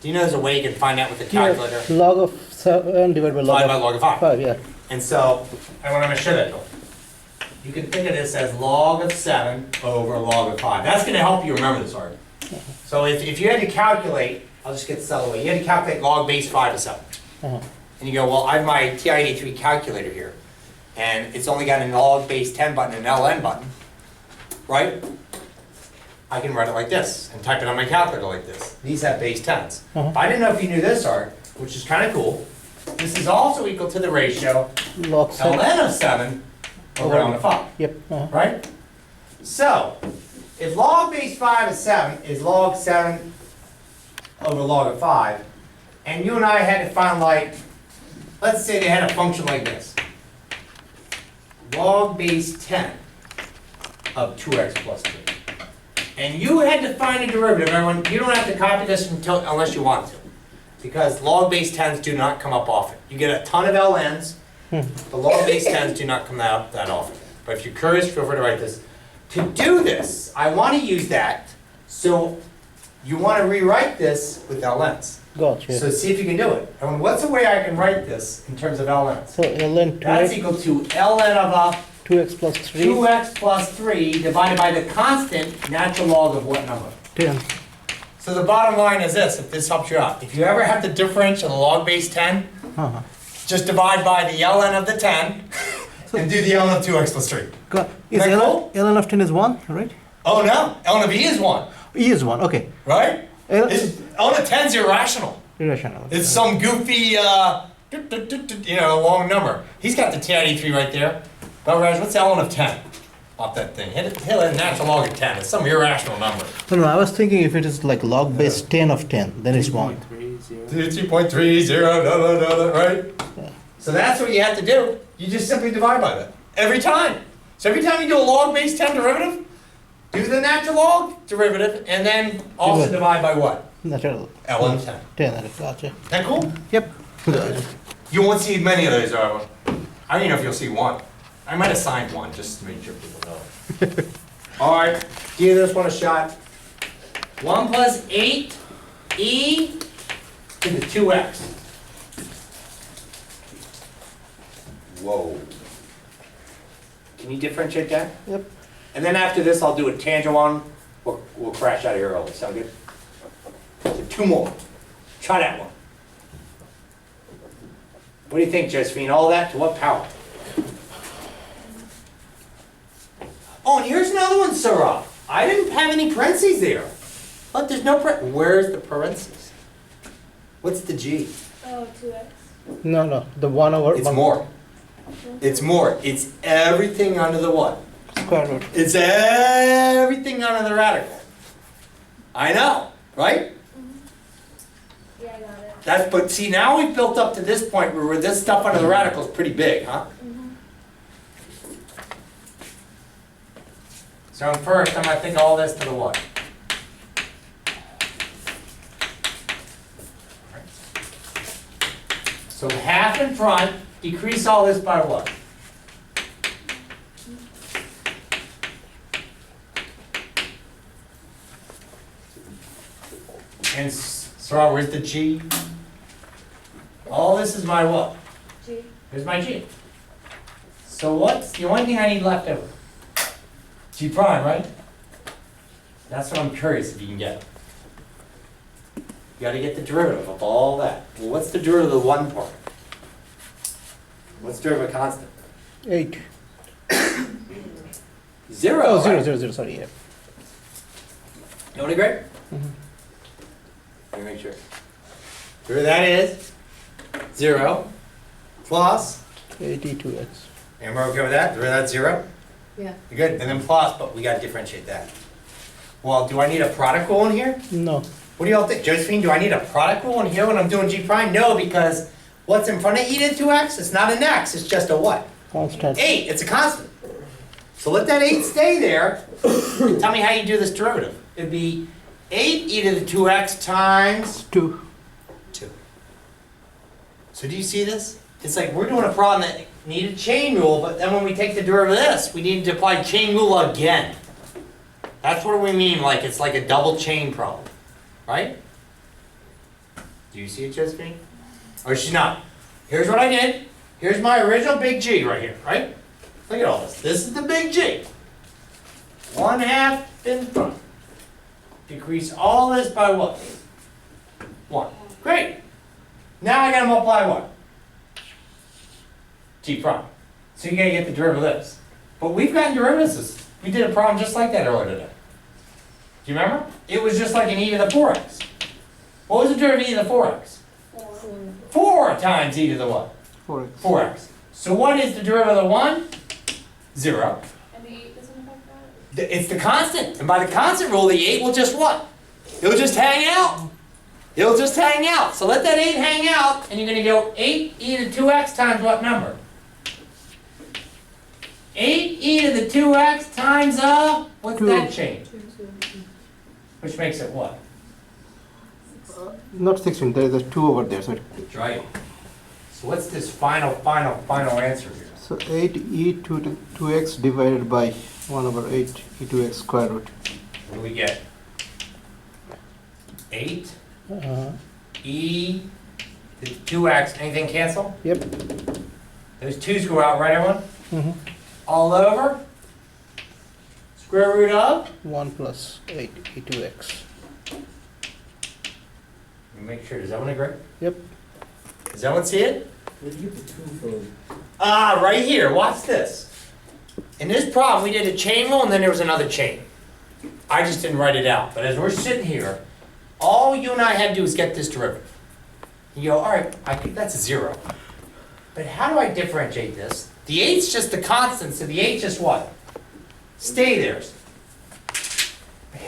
Do you know there's a way you can find out with a calculator? Yeah, log of 7 divided by log Divide by of log of 5. 5, yeah. And so, and what I'm going to show that to you. You can think of this as log of 7 over log of 5. That's going to help you remember this already. So if you had to calculate, I'll just get this out of the way. You had to calculate log base 5 of 7. Uh-huh. And you go, well, I have my TI-83 calculator here. And it's only got a log base 10 button and an LN button. Right? I can write it like this and type it on my calculator like this. These have base 10s. Uh-huh. I didn't know if you knew this, Art, which is kind of cool. This is also equal to the ratio Log 7. ln of 7 over ln of 5, Yep. Uh-huh. right? So, if log base 5 of 7 is log 7 over log of 5, and you and I had to find, like, let's say they had a function like this. Log base 10 of 2x plus 3. And you had to find a derivative. Everyone, you don't have to copy this unless you want to. Because log base 10s do not come up often. You get a ton of LNs, the log base 10s do not come out that often. But if you're curious, feel free to write this. To do this, I want to use that, so you want to rewrite this with LNs. Gotcha. So see if you can do it. And what's the way I can write this in terms of LNs? So ln That's 2x, equal to ln of 2x plus 3, 2x plus 3 divided by the constant natural log of what number? 10. So the bottom line is this, if this helps you out. If you ever have the differential of log base 10, Uh-huh. just divide by the ln of the 10 and do the ln of 2x plus 3. Got, is that ln, cool? ln of 10 is 1, right? Oh no, ln of e is 1, E is 1, okay. right? L Ln of 10 is irrational. irrational. It's some goofy, long number. He's got the TI-83 right there. But Raj, what's ln of 10 off that thing? Hit a natural log of 10. It's some irrational number. No, I was thinking if it is like log base 10 of 10, then it's 1. 2.30, right? So that's what you have to do. You just simply divide by that. Every time. So every time you do a log base 10 derivative, do the natural log derivative, and then also divide by what? Natural. ln of 10. 10, okay, gotcha. That cool? Yep. You won't see many of those, I don't even know if you'll see one. I might have signed one just to make sure people know. All right, give this one a shot. 1 plus 8 e to the 2x. Whoa. Can you differentiate that? Yep. And then after this, I'll do a tangent one. We'll crash out of here early. Sound good? So 2 more. Try that one. What do you think, Josephine? All that to what power? Oh, and here's another one, Sarah. I didn't have any parentheses there. Look, there's no Where's the parentheses? What's the G? Oh, 2x. No, the 1 over It's 1 more. It's more. It's everything under the what? square root. It's everything under the radical. I know, right? Yeah, I got it. But see, now we've built up to this point where this stuff under the radical is pretty big, huh? So first, I'm going to think all this to the what? So half in front, decrease all this by what? And so where's the G? All this is my what? G. Here's my G. So what's the only thing I need left over? G prime, right? That's what I'm curious if you can get. You gotta get the derivative of all that. Well, what's the derivative of the one part? What's the derivative of constant? 8. Zero, Oh, right? 0, sorry, yeah. You wanna agree? Let me make sure. Derivative of that is 0 plus, 82x. and we're okay with that? Derivative of that's 0? Yeah. You're good, and then plus, but we gotta differentiate that. Well, do I need a product rule in here? No. What do y'all think? Josephine, do I need a product rule in here when I'm doing G prime? No, because what's in front of e to the 2x? It's not an x, it's just a what? Constant. 8, it's a constant. So let that 8 stay there. Tell me how you do this derivative. It'd be 8 e to the 2x times 2. 2. So do you see this? It's like we're doing a problem that needed chain rule, but then when we take the derivative of this, we need to apply chain rule again. That's what we mean, like it's like a double chain problem, right? Do you see it, Josephine? Or she's not. Here's what I did. Here's my original big G right here, right? Look at all this. This is the big G. 1/2 in front. Decrease all this by what? 1. Great. Now I gotta multiply what? G prime. So you gotta get the derivative of this. But we've gotten derivatives. We did a problem just like that earlier today. Do you remember? It was just like an e to the 4x. What was the derivative of e to the 4x? 4 times e to the what? 4x. 4x. So what is the derivative of the 1? 0. And the 8 doesn't affect that? It's the constant. And by the constant rule, the 8 will just what? It'll just hang out. It'll just hang out. So let that 8 hang out, and you're going to go 8 e to the 2x times what number? 8 e to the 2x times what's 2. that change? Which makes it what? Not 16, there is a 2 over there. So, That's right. So what's this final answer here? so 8e to 2x divided by 1 over 8 e to x square root. What do we get? 8 Uh, e to 2x. Anything cancel? yep. Those 2's go out, right, everyone? Mm-hmm. All over? Square root of? 1 plus 8 e to x. Let me make sure. Does that one agree? Yep. Does that one see it? Where do you get the 2 from? Ah, right here. Watch this. In this problem, we did a chain rule and then there was another chain. I just didn't write it out. But as we're sitting here, all you and I had to do is get this derivative. You go, all right, that's a 0. But how do I differentiate this? The 8's just the constant, so the 8 just what? Stay there.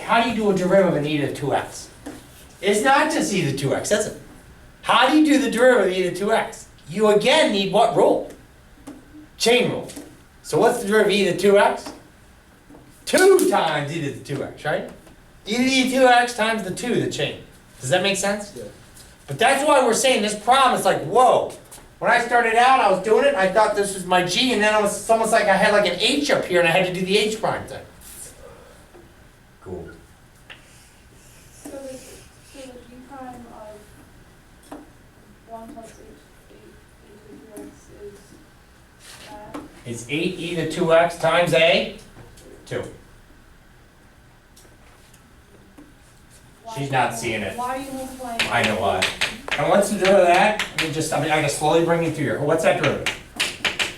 How do you do a derivative of an e to the 2x? It's not just e to the 2x, is it? How do you do the derivative of e to the 2x? You again need what rule? Chain rule. So what's the derivative of e to the 2x? 2 times e to the 2x, right? E to the 2x times the 2, the chain. Does that make sense? Yeah. But that's why we're saying this problem is like, whoa. When I started out, I was doing it, I thought this was my G, and then it's almost like I had like an H up here, and I had to do the H prime thing. Cool. So the G prime of 1 plus 8 to the 2x is that? It's 8 e to 2x times a 2. She's not seeing it. Why are you multiplying? I know why. And what's the derivative of that? I can slowly bring it through here. What's that derivative?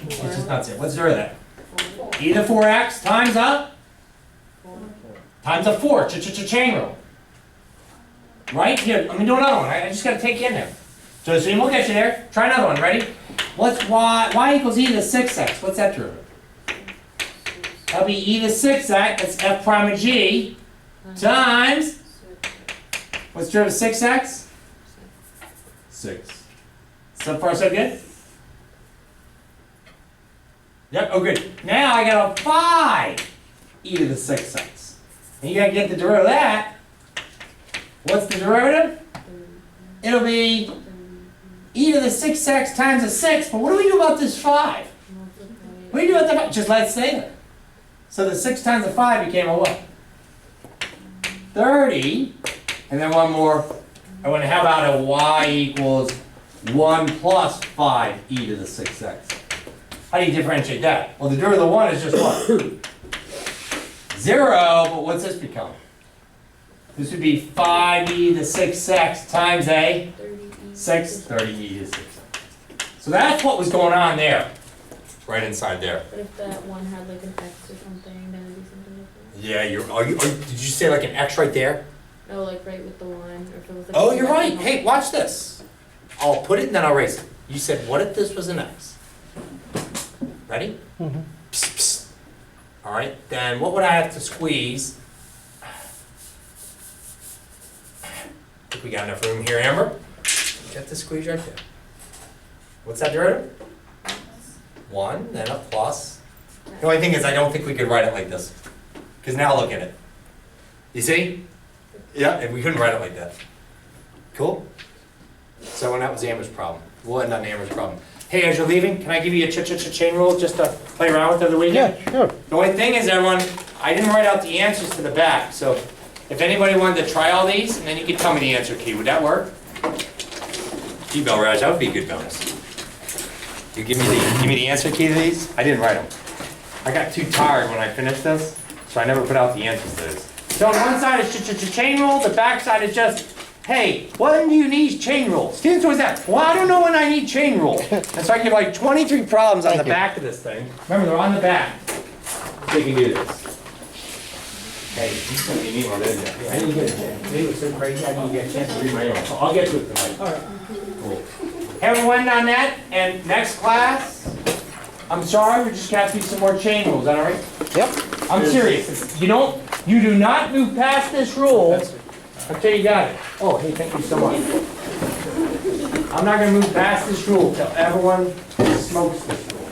It's just not it. What's the derivative of that? E to the 4x times a? Times a 4. Chain rule. Right? Here, let me do another one. I just gotta take you in there. So we'll get you there. Try another one. Ready? What's y equals e to the 6x? What's that derivative? That'll be e to the 6x. That's f prime of g times. What's the derivative of 6x? 6. So far, so good? Yep, oh good. Now I got a 5 e to the 6x. And you gotta get the derivative of that. What's the derivative? It'll be e to the 6x times a 6, but what do we do about this 5? What do you do about the 5? Just let it stay there. So the 6 times the 5 became a what? 30. And then one more. I want to, how about a y equals 1 plus 5 e to the 6x? How do you differentiate that? Well, the derivative of the 1 is just what? 0, but what's this become? This would be 5e to the 6x times a 6, 30e to 6x. So that's what was going on there. Right inside there. But if that one had like an X or something, then it'd be something different. Yeah, did you say like an X right there? No, like right with the one, or if it was like. Oh, you're right. Hey, watch this. I'll put it and then I'll erase it. You said, what if this was an X? Ready? Mhm. Psst, psst. All right, then what would I have to squeeze? I think we got enough room here, Amber. Get the squeeze right there. What's that derivative? 1, then a plus. The only thing is I don't think we could write it like this. Because now look at it. You see? Yeah, and we couldn't write it like that. Cool? So when that was Amber's problem. We'll end on Amber's problem. Hey, as you're leaving, can I give you a chain rule just to play around with over the weekend? Yeah, sure. The only thing is, everyone, I didn't write out the answers to the back, so if anybody wanted to try all these, and then you could tell me the answer key, would that work? T-Bell Raj, that would be a good bonus. You give me the answer key to these? I didn't write them. I got too tired when I finished this, so I never put out the answers to this. So on one side is chain rule, the back side is just, hey, when do you need chain rule? Students always ask, well, I don't know when I need chain rule. And so I give like 23 problems on the Thank you. back of this thing. Remember, they're on the back, so you can do this. Hey, you need one, didn't you? I didn't get a chance. It was so crazy, I didn't get a chance to read my own. So I'll get to it tonight. All right. Cool. Everyone on that, and next class, I'm sorry, we're just gonna have to do some more chain rules, is that all right? Yep. I'm serious. You do not move past this rule until you got it. Oh, hey, thank you so much. I'm not gonna move past this rule until everyone smokes this rule.